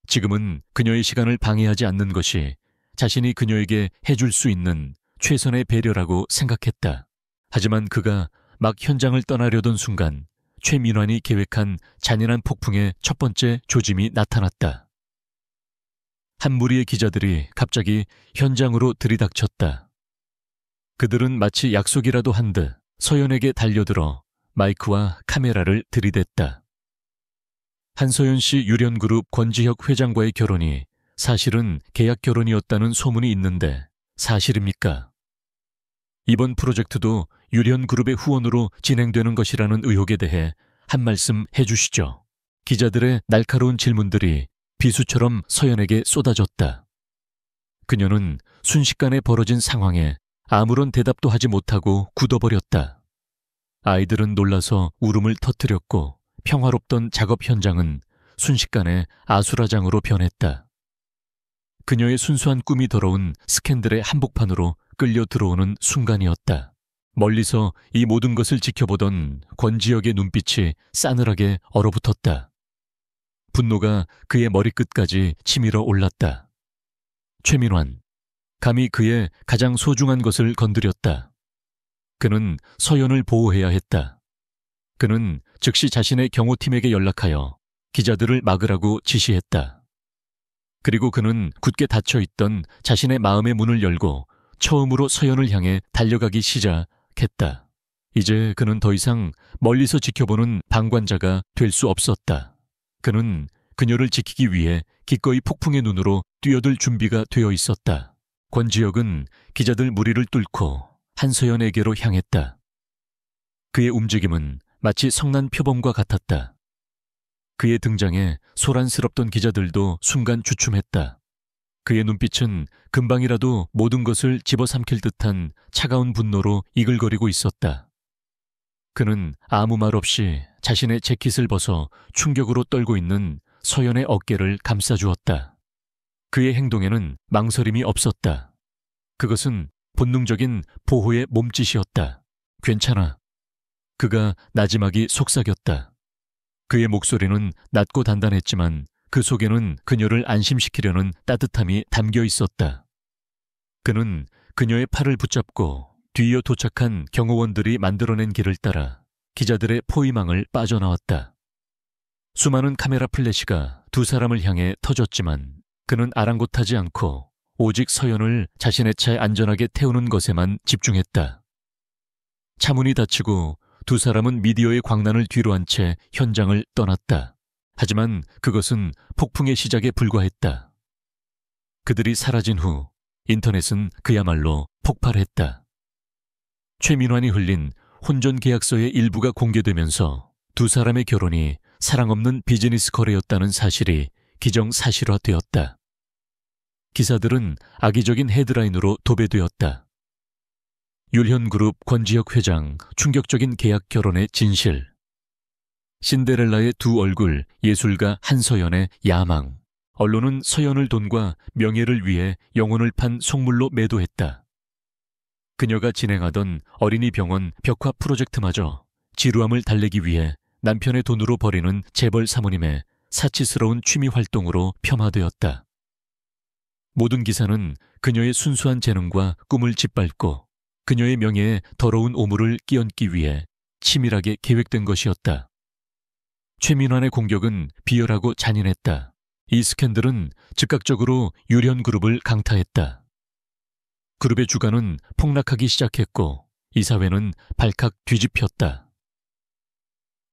지금은 그녀의 시간을 방해하지 않는 것이 자신이 그녀에게 해줄 수 있는 최선의 배려라고 생각했다. 하지만 그가 막 현장을 떠나려던 순간 최민환이 계획한 잔인한 폭풍의 첫 번째 조짐이 나타났다. 한 무리의 기자들이 갑자기 현장으로 들이닥쳤다. 그들은 마치 약속이라도 한 듯 서연에게 달려들어 마이크와 카메라를 들이댔다. 한서연 씨 유련그룹 권지혁 회장과의 결혼이 사실은 계약 결혼이었다는 소문이 있는데 사실입니까? 이번 프로젝트도 유련그룹의 후원으로 진행되는 것이라는 의혹에 대해 한 말씀 해주시죠. 기자들의 날카로운 질문들이 비수처럼 서연에게 쏟아졌다. 그녀는 순식간에 벌어진 상황에 아무런 대답도 하지 못하고 굳어버렸다. 아이들은 놀라서 울음을 터뜨렸고 평화롭던 작업 현장은 순식간에 아수라장으로 변했다. 그녀의 순수한 꿈이 더러운 스캔들의 한복판으로 끌려 들어오는 순간이었다. 멀리서 이 모든 것을 지켜보던 권지혁의 눈빛이 싸늘하게 얼어붙었다. 분노가 그의 머리끝까지 치밀어 올랐다. 최민환, 감히 그의 가장 소중한 것을 건드렸다. 그는 서연을 보호해야 했다. 그는 즉시 자신의 경호팀에게 연락하여 기자들을 막으라고 지시했다. 그리고 그는 굳게 닫혀있던 자신의 마음의 문을 열고 처음으로 서연을 향해 달려가기 시작했다. 이제 그는 더 이상 멀리서 지켜보는 방관자가 될 수 없었다. 그는 그녀를 지키기 위해 기꺼이 폭풍의 눈으로 뛰어들 준비가 되어 있었다. 권지혁은 기자들 무리를 뚫고 한서연에게로 향했다. 그의 움직임은 마치 성난 표범과 같았다. 그의 등장에 소란스럽던 기자들도 순간 주춤했다. 그의 눈빛은 금방이라도 모든 것을 집어삼킬 듯한 차가운 분노로 이글거리고 있었다. 그는 아무 말 없이 자신의 재킷을 벗어 충격으로 떨고 있는 서연의 어깨를 감싸주었다. 그의 행동에는 망설임이 없었다. 그것은 본능적인 보호의 몸짓이었다. 괜찮아. 그가 나지막이 속삭였다. 그의 목소리는 낮고 단단했지만 그 속에는 그녀를 안심시키려는 따뜻함이 담겨 있었다. 그는 그녀의 팔을 붙잡고 뒤이어 도착한 경호원들이 만들어낸 길을 따라 기자들의 포위망을 빠져나왔다. 수많은 카메라 플래시가 두 사람을 향해 터졌지만 그는 아랑곳하지 않고 오직 서연을 자신의 차에 안전하게 태우는 것에만 집중했다. 차문이 닫히고 두 사람은 미디어의 광란을 뒤로한 채 현장을 떠났다. 하지만 그것은 폭풍의 시작에 불과했다. 그들이 사라진 후 인터넷은 그야말로 폭발했다. 최민환이 흘린 혼전 계약서의 일부가 공개되면서 두 사람의 결혼이 사랑 없는 비즈니스 거래였다는 사실이 기정사실화되었다. 기사들은 악의적인 헤드라인으로 도배되었다. 율현그룹 권지혁 회장 충격적인 계약 결혼의 진실. 신데렐라의 두 얼굴 예술가 한서연의 야망. 언론은 서연을 돈과 명예를 위해 영혼을 판 속물로 매도했다. 그녀가 진행하던 어린이 병원 벽화 프로젝트마저 지루함을 달래기 위해 남편의 돈으로 벌이는 재벌 사모님의 사치스러운 취미 활동으로 폄하되었다. 모든 기사는 그녀의 순수한 재능과 꿈을 짓밟고 그녀의 명예에 더러운 오물을 끼얹기 위해 치밀하게 계획된 것이었다. 최민환의 공격은 비열하고 잔인했다. 이 스캔들은 즉각적으로 율현그룹을 강타했다. 그룹의 주가는 폭락하기 시작했고 이사회는 발칵 뒤집혔다.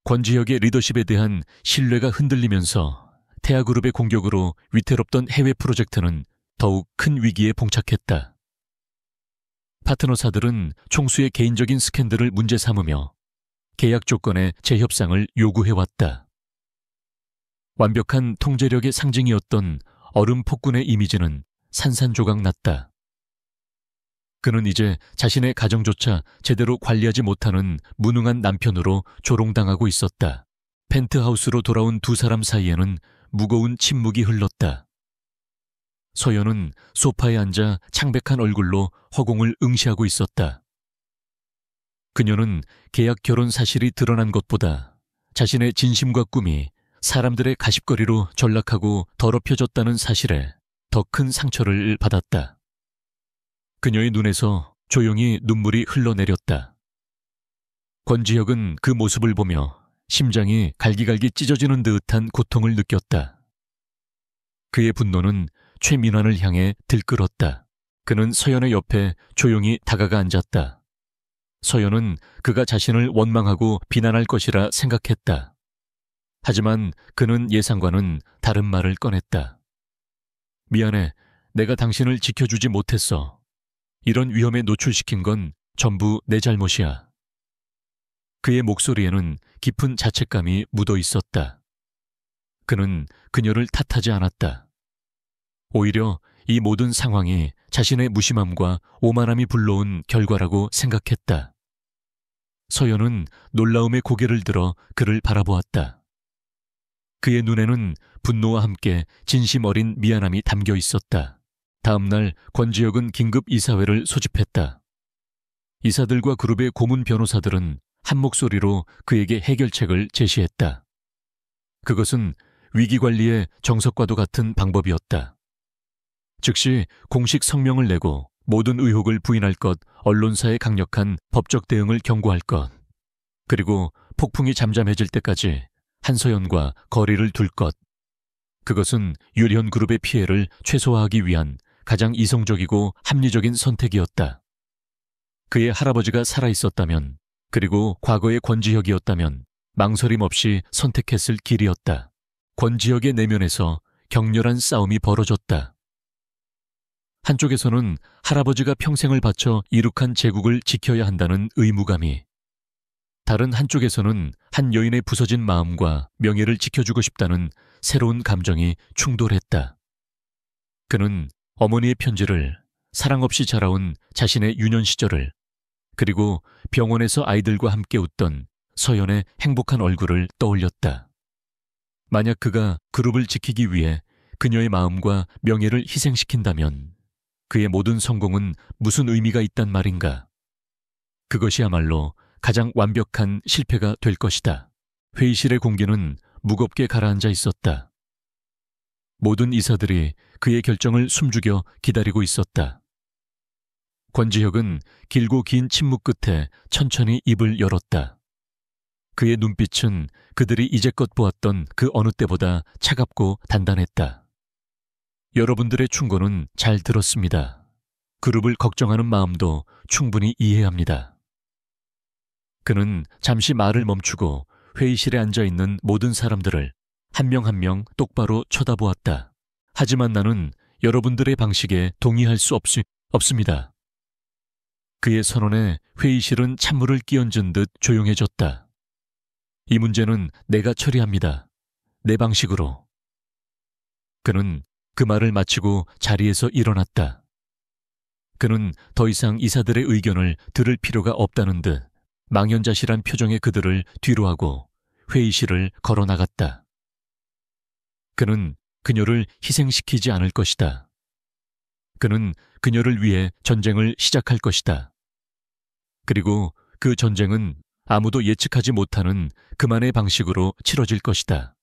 권지혁의 리더십에 대한 신뢰가 흔들리면서 태아그룹의 공격으로 위태롭던 해외 프로젝트는 더욱 큰 위기에 봉착했다. 파트너사들은 총수의 개인적인 스캔들을 문제 삼으며 계약 조건의 재협상을 요구해왔다. 완벽한 통제력의 상징이었던 얼음 폭군의 이미지는 산산조각 났다. 그는 이제 자신의 가정조차 제대로 관리하지 못하는 무능한 남편으로 조롱당하고 있었다. 펜트하우스로 돌아온 두 사람 사이에는 무거운 침묵이 흘렀다. 서연은 소파에 앉아 창백한 얼굴로 허공을 응시하고 있었다. 그녀는 계약 결혼 사실이 드러난 것보다 자신의 진심과 꿈이 사람들의 가십거리로 전락하고 더럽혀졌다는 사실에 더 큰 상처를 받았다. 그녀의 눈에서 조용히 눈물이 흘러내렸다. 권지혁은 그 모습을 보며 심장이 갈기갈기 찢어지는 듯한 고통을 느꼈다. 그의 분노는 최민환을 향해 들끓었다. 그는 서연의 옆에 조용히 다가가 앉았다. 서연은 그가 자신을 원망하고 비난할 것이라 생각했다. 하지만 그는 예상과는 다른 말을 꺼냈다. 미안해, 내가 당신을 지켜주지 못했어. 이런 위험에 노출시킨 건 전부 내 잘못이야. 그의 목소리에는 깊은 자책감이 묻어 있었다. 그는 그녀를 탓하지 않았다. 오히려 이 모든 상황이 자신의 무심함과 오만함이 불러온 결과라고 생각했다. 서연은 놀라움에 고개를 들어 그를 바라보았다. 그의 눈에는 분노와 함께 진심 어린 미안함이 담겨 있었다. 다음 날 권지혁은 긴급 이사회를 소집했다. 이사들과 그룹의 고문 변호사들은 한 목소리로 그에게 해결책을 제시했다. 그것은 위기관리의 정석과도 같은 방법이었다. 즉시 공식 성명을 내고 모든 의혹을 부인할 것, 언론사의 강력한 법적 대응을 경고할 것, 그리고 폭풍이 잠잠해질 때까지 한서연과 거리를 둘 것. 그것은 율현그룹의 피해를 최소화하기 위한 가장 이성적이고 합리적인 선택이었다. 그의 할아버지가 살아있었다면, 그리고 과거의 권지혁이었다면 망설임 없이 선택했을 길이었다. 권지혁의 내면에서 격렬한 싸움이 벌어졌다. 한쪽에서는 할아버지가 평생을 바쳐 이룩한 제국을 지켜야 한다는 의무감이, 다른 한쪽에서는 한 여인의 부서진 마음과 명예를 지켜주고 싶다는 새로운 감정이 충돌했다. 그는 어머니의 편지를, 사랑 없이 자라온 자신의 유년 시절을, 그리고 병원에서 아이들과 함께 웃던 서연의 행복한 얼굴을 떠올렸다. 만약 그가 그룹을 지키기 위해 그녀의 마음과 명예를 희생시킨다면 그의 모든 성공은 무슨 의미가 있단 말인가? 그것이야말로 가장 완벽한 실패가 될 것이다. 회의실의 공기는 무겁게 가라앉아 있었다. 모든 이사들이 그의 결정을 숨죽여 기다리고 있었다. 권지혁은 길고 긴 침묵 끝에 천천히 입을 열었다. 그의 눈빛은 그들이 이제껏 보았던 그 어느 때보다 차갑고 단단했다. 여러분들의 충고는 잘 들었습니다. 그룹을 걱정하는 마음도 충분히 이해합니다. 그는 잠시 말을 멈추고 회의실에 앉아있는 모든 사람들을 한 명 한 명 똑바로 쳐다보았다. 하지만 나는 여러분들의 방식에 동의할 수 없습니다. 그의 선언에 회의실은 찬물을 끼얹은 듯 조용해졌다. 이 문제는 내가 처리합니다. 내 방식으로. 그는 그 말을 마치고 자리에서 일어났다. 그는 더 이상 이사들의 의견을 들을 필요가 없다는 듯 망연자실한 표정의 그들을 뒤로하고 회의실을 걸어나갔다. 그는 그녀를 희생시키지 않을 것이다. 그는 그녀를 위해 전쟁을 시작할 것이다. 그리고 그 전쟁은 아무도 예측하지 못하는 그만의 방식으로 치러질 것이다.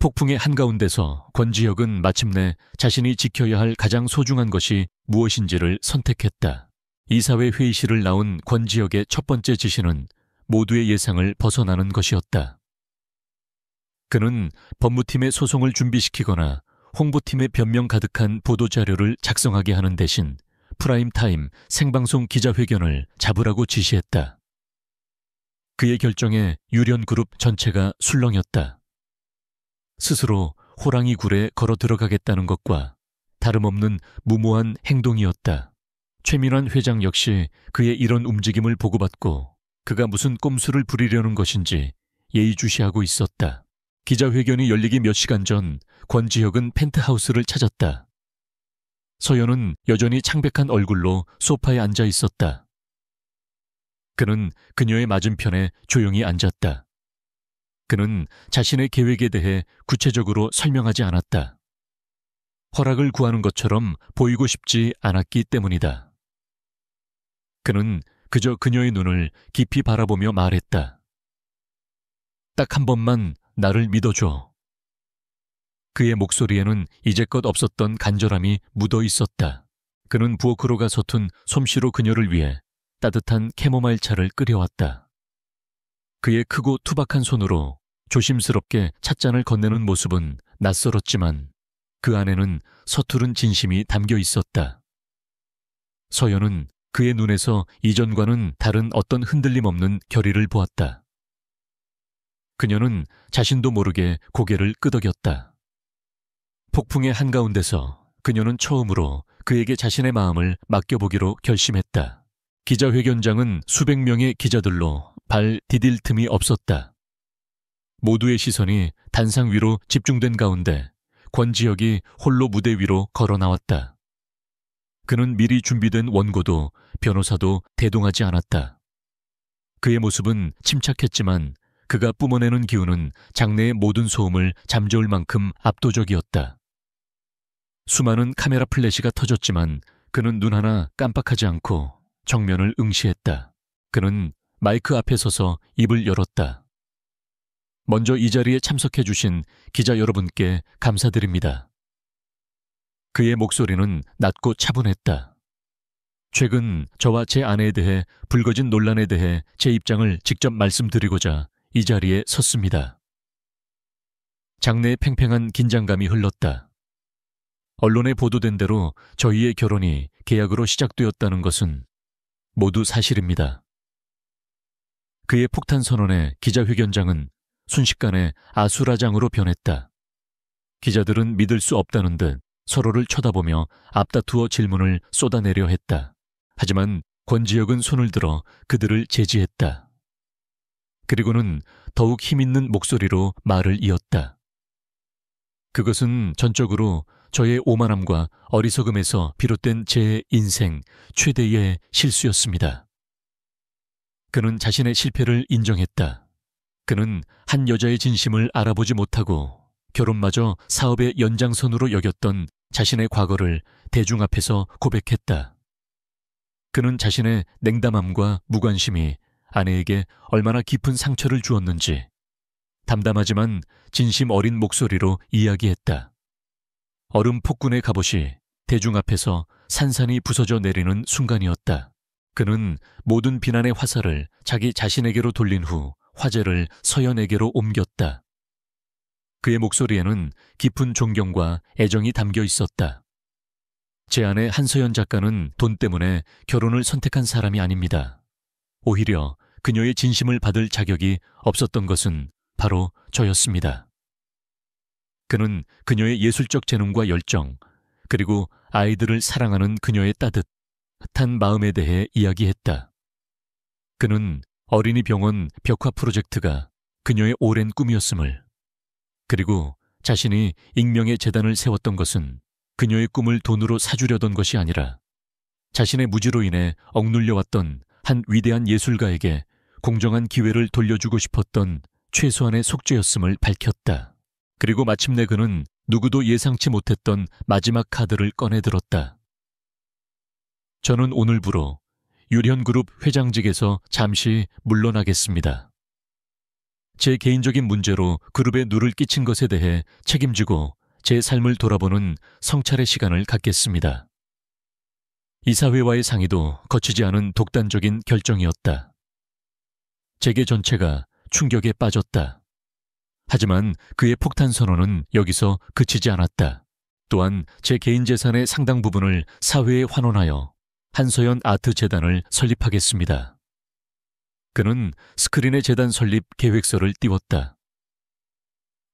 폭풍의 한가운데서 권지혁은 마침내 자신이 지켜야 할 가장 소중한 것이 무엇인지를 선택했다. 이사회 회의실을 나온 권지혁의 첫 번째 지시는 모두의 예상을 벗어나는 것이었다. 그는 법무팀의 소송을 준비시키거나 홍보팀의 변명 가득한 보도자료를 작성하게 하는 대신 프라임타임 생방송 기자회견을 잡으라고 지시했다. 그의 결정에 유련그룹 전체가 술렁였다. 스스로 호랑이 굴에 걸어 들어가겠다는 것과 다름없는 무모한 행동이었다. 최민환 회장 역시 그의 이런 움직임을 보고받고 그가 무슨 꼼수를 부리려는 것인지 예의주시하고 있었다. 기자회견이 열리기 몇 시간 전 권지혁은 펜트하우스를 찾았다. 서연은 여전히 창백한 얼굴로 소파에 앉아 있었다. 그는 그녀의 맞은편에 조용히 앉았다. 그는 자신의 계획에 대해 구체적으로 설명하지 않았다. 허락을 구하는 것처럼 보이고 싶지 않았기 때문이다. 그는 그저 그녀의 눈을 깊이 바라보며 말했다. 딱 한 번만 나를 믿어줘. 그의 목소리에는 이제껏 없었던 간절함이 묻어 있었다. 그는 부엌으로 가 서툰 솜씨로 그녀를 위해 따뜻한 캐모마일 차를 끓여왔다. 그의 크고 투박한 손으로 조심스럽게 찻잔을 건네는 모습은 낯설었지만 그 안에는 서투른 진심이 담겨 있었다. 서연은 그의 눈에서 이전과는 다른 어떤 흔들림 없는 결의를 보았다. 그녀는 자신도 모르게 고개를 끄덕였다. 폭풍의 한가운데서 그녀는 처음으로 그에게 자신의 마음을 맡겨보기로 결심했다. 기자회견장은 수백 명의 기자들로 발 디딜 틈이 없었다. 모두의 시선이 단상 위로 집중된 가운데 권지혁이 홀로 무대 위로 걸어 나왔다. 그는 미리 준비된 원고도 변호사도 대동하지 않았다. 그의 모습은 침착했지만 그가 뿜어내는 기운은 장내의 모든 소음을 잠재울 만큼 압도적이었다. 수많은 카메라 플래시가 터졌지만 그는 눈 하나 깜빡하지 않고 정면을 응시했다. 그는 마이크 앞에 서서 입을 열었다. 먼저 이 자리에 참석해 주신 기자 여러분께 감사드립니다. 그의 목소리는 낮고 차분했다. 최근 저와 제 아내에 대해 불거진 논란에 대해 제 입장을 직접 말씀드리고자 이 자리에 섰습니다. 장내에 팽팽한 긴장감이 흘렀다. 언론에 보도된 대로 저희의 결혼이 계약으로 시작되었다는 것은 모두 사실입니다. 그의 폭탄 선언에 기자회견장은 순식간에 아수라장으로 변했다. 기자들은 믿을 수 없다는 듯 서로를 쳐다보며 앞다투어 질문을 쏟아내려 했다. 하지만 권지혁은 손을 들어 그들을 제지했다. 그리고는 더욱 힘있는 목소리로 말을 이었다. 그것은 전적으로 저의 오만함과 어리석음에서 비롯된 제 인생 최대의 실수였습니다. 그는 자신의 실패를 인정했다. 그는 한 여자의 진심을 알아보지 못하고 결혼마저 사업의 연장선으로 여겼던 자신의 과거를 대중 앞에서 고백했다. 그는 자신의 냉담함과 무관심이 아내에게 얼마나 깊은 상처를 주었는지 담담하지만 진심 어린 목소리로 이야기했다. 얼음 폭군의 갑옷이 대중 앞에서 산산이 부서져 내리는 순간이었다. 그는 모든 비난의 화살을 자기 자신에게로 돌린 후 화제를 서연에게로 옮겼다. 그의 목소리에는 깊은 존경과 애정이 담겨 있었다. 제 아내 한서연 작가는 돈 때문에 결혼을 선택한 사람이 아닙니다. 오히려 그녀의 진심을 받을 자격이 없었던 것은 바로 저였습니다. 그는 그녀의 예술적 재능과 열정, 그리고 아이들을 사랑하는 그녀의 따뜻한 마음에 대해 이야기했다. 그는 어린이 병원 벽화 프로젝트가 그녀의 오랜 꿈이었음을, 그리고 자신이 익명의 재단을 세웠던 것은 그녀의 꿈을 돈으로 사주려던 것이 아니라 자신의 무지로 인해 억눌려왔던 한 위대한 예술가에게 공정한 기회를 돌려주고 싶었던 최소한의 속죄였음을 밝혔다. 그리고 마침내 그는 누구도 예상치 못했던 마지막 카드를 꺼내들었다. 저는 오늘부로 유련그룹 회장직에서 잠시 물러나겠습니다. 제 개인적인 문제로 그룹에 누를 끼친 것에 대해 책임지고 제 삶을 돌아보는 성찰의 시간을 갖겠습니다. 이사회와의 상의도 거치지 않은 독단적인 결정이었다. 재계 전체가 충격에 빠졌다. 하지만 그의 폭탄 선언은 여기서 그치지 않았다. 또한 제 개인 재산의 상당 부분을 사회에 환원하여 한서연 아트 재단을 설립하겠습니다. 그는 스크린의 재단 설립 계획서를 띄웠다.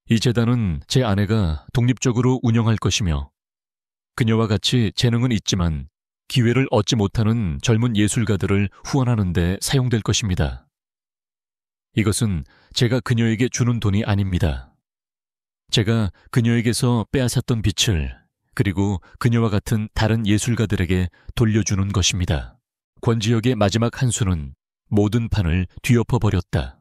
이 재단은 제 아내가 독립적으로 운영할 것이며 그녀와 같이 재능은 있지만 기회를 얻지 못하는 젊은 예술가들을 후원하는 데 사용될 것입니다. 이것은 제가 그녀에게 주는 돈이 아닙니다. 제가 그녀에게서 빼앗았던 빛을, 그리고 그녀와 같은 다른 예술가들에게 돌려주는 것입니다. 권지혁의 마지막 한 수는 모든 판을 뒤엎어버렸다.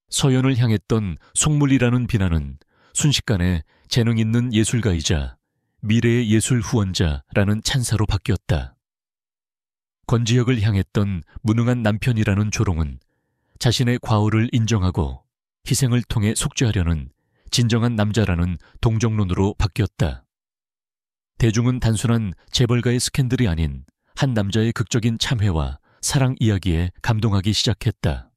서연을 향했던 속물이라는 비난은 순식간에 재능 있는 예술가이자 미래의 예술 후원자라는 찬사로 바뀌었다. 권지혁을 향했던 무능한 남편이라는 조롱은 자신의 과오를 인정하고 희생을 통해 속죄하려는 진정한 남자라는 동정론으로 바뀌었다. 대중은 단순한 재벌가의 스캔들이 아닌 한 남자의 극적인 참회와 사랑 이야기에 감동하기 시작했다.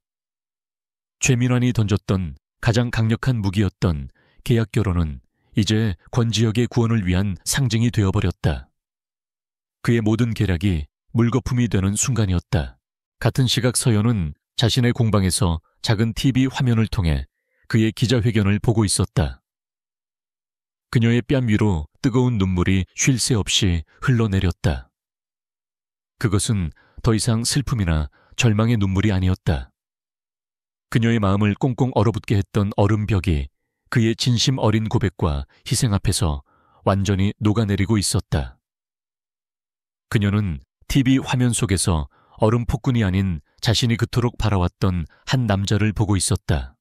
최민환이 던졌던 가장 강력한 무기였던 계약 결혼은 이제 권지혁의 구원을 위한 상징이 되어버렸다. 그의 모든 계략이 물거품이 되는 순간이었다. 같은 시각 서연은 자신의 공방에서 작은 TV 화면을 통해 그의 기자회견을 보고 있었다. 그녀의 뺨 위로 뜨거운 눈물이 쉴 새 없이 흘러내렸다. 그것은 더 이상 슬픔이나 절망의 눈물이 아니었다. 그녀의 마음을 꽁꽁 얼어붙게 했던 얼음벽이 그의 진심 어린 고백과 희생 앞에서 완전히 녹아내리고 있었다. 그녀는 TV 화면 속에서 얼음 폭군이 아닌 자신이 그토록 바라왔던 한 남자를 보고 있었다.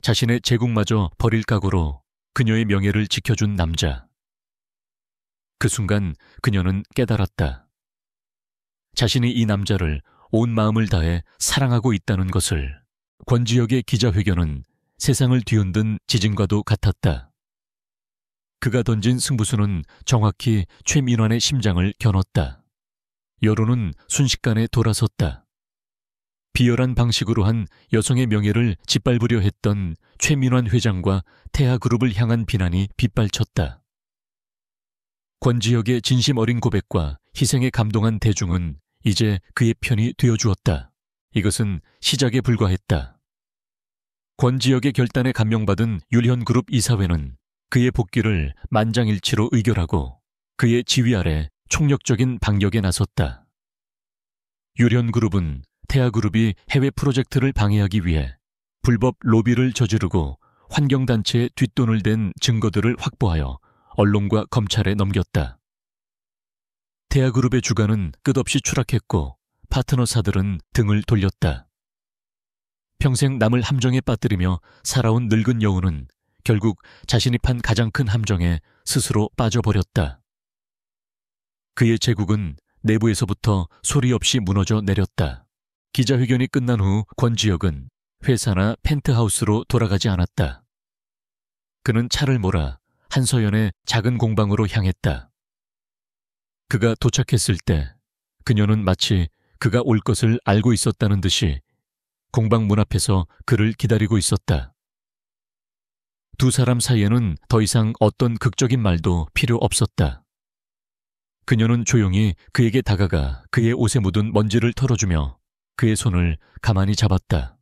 자신의 제국마저 버릴 각오로 그녀의 명예를 지켜준 남자. 그 순간 그녀는 깨달았다. 자신이 이 남자를 온 마음을 다해 사랑하고 있다는 것을. 권지혁의 기자회견은 세상을 뒤흔든 지진과도 같았다. 그가 던진 승부수는 정확히 최민환의 심장을 겨눴다. 여론은 순식간에 돌아섰다. 비열한 방식으로 한 여성의 명예를 짓밟으려 했던 최민환 회장과 태하그룹을 향한 비난이 빗발쳤다. 권지혁의 진심 어린 고백과 희생에 감동한 대중은 이제 그의 편이 되어주었다. 이것은 시작에 불과했다. 권지혁의 결단에 감명받은 율현그룹 이사회는 그의 복귀를 만장일치로 의결하고 그의 지휘 아래 총력적인 방역에 나섰다. 율현그룹은 태하그룹이 해외 프로젝트를 방해하기 위해 불법 로비를 저지르고 환경단체에 뒷돈을 댄 증거들을 확보하여 언론과 검찰에 넘겼다. 태하그룹의 주가는 끝없이 추락했고 파트너사들은 등을 돌렸다. 평생 남을 함정에 빠뜨리며 살아온 늙은 여우는 결국 자신이 판 가장 큰 함정에 스스로 빠져버렸다. 그의 제국은 내부에서부터 소리 없이 무너져 내렸다. 기자회견이 끝난 후 권지혁은 회사나 펜트하우스로 돌아가지 않았다. 그는 차를 몰아 한서연의 작은 공방으로 향했다. 그가 도착했을 때 그녀는 마치 그가 올 것을 알고 있었다는 듯이 공방 문 앞에서 그를 기다리고 있었다. 두 사람 사이에는 더 이상 어떤 극적인 말도 필요 없었다. 그녀는 조용히 그에게 다가가 그의 옷에 묻은 먼지를 털어주며 그의 손을 가만히 잡았다.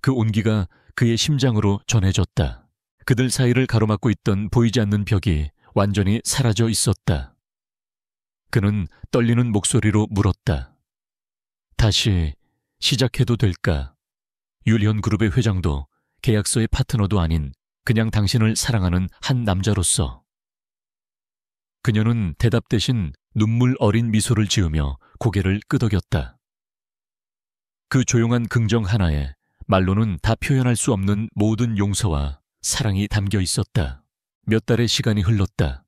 그 온기가 그의 심장으로 전해졌다. 그들 사이를 가로막고 있던 보이지 않는 벽이 완전히 사라져 있었다. 그는 떨리는 목소리로 물었다. 다시 시작해도 될까? 율현그룹의 회장도 계약서의 파트너도 아닌 그냥 당신을 사랑하는 한 남자로서. 그녀는 대답 대신 눈물 어린 미소를 지으며 고개를 끄덕였다. 그 조용한 긍정 하나에 말로는 다 표현할 수 없는 모든 용서와 사랑이 담겨 있었다. 몇 달의 시간이 흘렀다.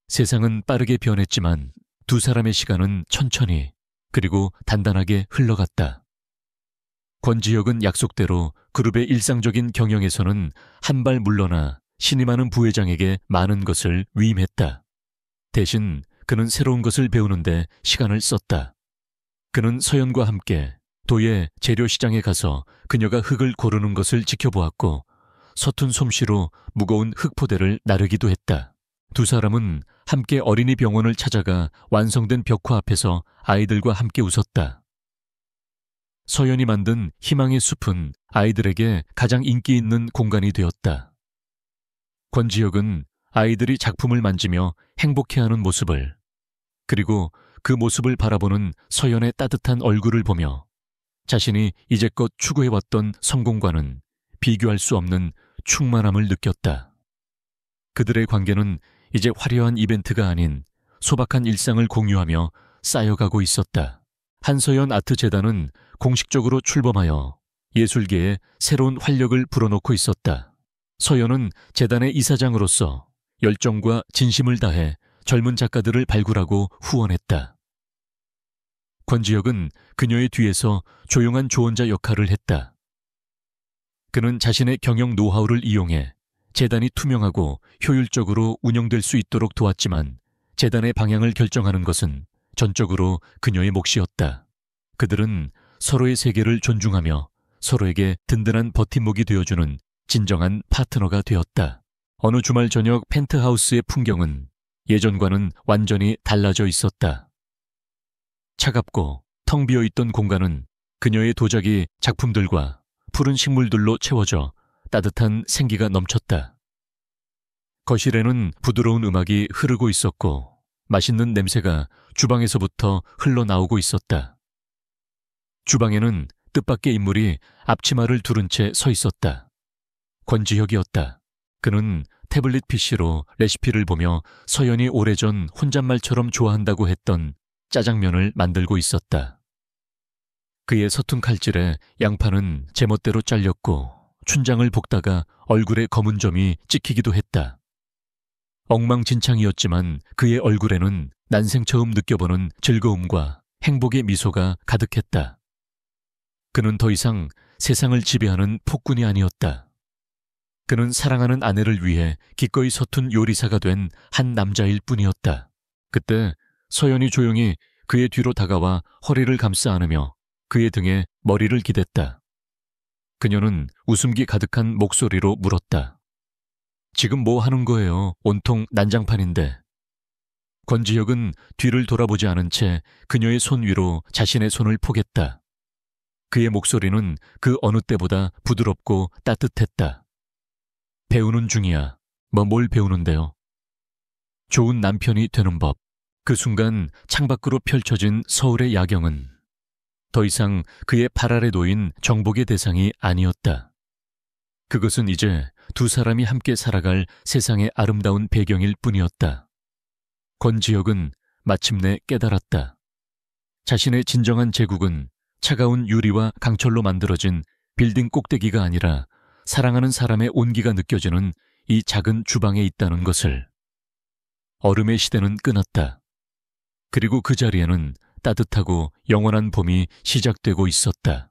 세상은 빠르게 변했지만 두 사람의 시간은 천천히 그리고 단단하게 흘러갔다. 권지혁은 약속대로 그룹의 일상적인 경영에서는 한 발 물러나 신임하는 부회장에게 많은 것을 위임했다. 대신 그는 새로운 것을 배우는데 시간을 썼다. 그는 서연과 함께 도예 재료시장에 가서 그녀가 흙을 고르는 것을 지켜보았고 서툰 솜씨로 무거운 흙포대를 나르기도 했다. 두 사람은 함께 어린이 병원을 찾아가 완성된 벽화 앞에서 아이들과 함께 웃었다. 서연이 만든 희망의 숲은 아이들에게 가장 인기 있는 공간이 되었다. 권지혁은 아이들이 작품을 만지며 행복해하는 모습을, 그리고 그 모습을 바라보는 서연의 따뜻한 얼굴을 보며 자신이 이제껏 추구해왔던 성공과는 비교할 수 없는 충만함을 느꼈다. 그들의 관계는 이제 화려한 이벤트가 아닌 소박한 일상을 공유하며 쌓여가고 있었다. 한서연 아트재단은 공식적으로 출범하여 예술계에 새로운 활력을 불어넣고 있었다. 서연은 재단의 이사장으로서 열정과 진심을 다해 젊은 작가들을 발굴하고 후원했다. 권지혁은 그녀의 뒤에서 조용한 조언자 역할을 했다. 그는 자신의 경영 노하우를 이용해 재단이 투명하고 효율적으로 운영될 수 있도록 도왔지만 재단의 방향을 결정하는 것은 전적으로 그녀의 몫이었다. 그들은 서로의 세계를 존중하며 서로에게 든든한 버팀목이 되어주는 진정한 파트너가 되었다. 어느 주말 저녁 펜트하우스의 풍경은 예전과는 완전히 달라져 있었다. 차갑고 텅 비어있던 공간은 그녀의 도자기 작품들과 푸른 식물들로 채워져 따뜻한 생기가 넘쳤다. 거실에는 부드러운 음악이 흐르고 있었고 맛있는 냄새가 주방에서부터 흘러나오고 있었다. 주방에는 뜻밖의 인물이 앞치마를 두른 채 서 있었다. 권지혁이었다. 그는 태블릿 PC로 레시피를 보며 서연이 오래전 혼잣말처럼 좋아한다고 했던 짜장면을 만들고 있었다. 그의 서툰 칼질에 양파는 제멋대로 잘렸고 춘장을 볶다가 얼굴에 검은 점이 찍히기도 했다. 엉망진창이었지만 그의 얼굴에는 난생 처음 느껴보는 즐거움과 행복의 미소가 가득했다. 그는 더 이상 세상을 지배하는 폭군이 아니었다. 그는 사랑하는 아내를 위해 기꺼이 서툰 요리사가 된 한 남자일 뿐이었다. 그때 서연이 조용히 그의 뒤로 다가와 허리를 감싸 안으며 그의 등에 머리를 기댔다. 그녀는 웃음기 가득한 목소리로 물었다. 지금 뭐 하는 거예요? 온통 난장판인데. 권지혁은 뒤를 돌아보지 않은 채 그녀의 손 위로 자신의 손을 포겠다. 그의 목소리는 그 어느 때보다 부드럽고 따뜻했다. 배우는 중이야. 뭘 배우는데요? 좋은 남편이 되는 법. 그 순간 창밖으로 펼쳐진 서울의 야경은 더 이상 그의 발 아래 놓인 정복의 대상이 아니었다. 그것은 이제 두 사람이 함께 살아갈 세상의 아름다운 배경일 뿐이었다. 권지혁은 마침내 깨달았다. 자신의 진정한 제국은 차가운 유리와 강철로 만들어진 빌딩 꼭대기가 아니라 사랑하는 사람의 온기가 느껴지는 이 작은 주방에 있다는 것을. 얼음의 시대는 끝났다. 그리고 그 자리에는 따뜻하고 영원한 봄이 시작되고 있었다.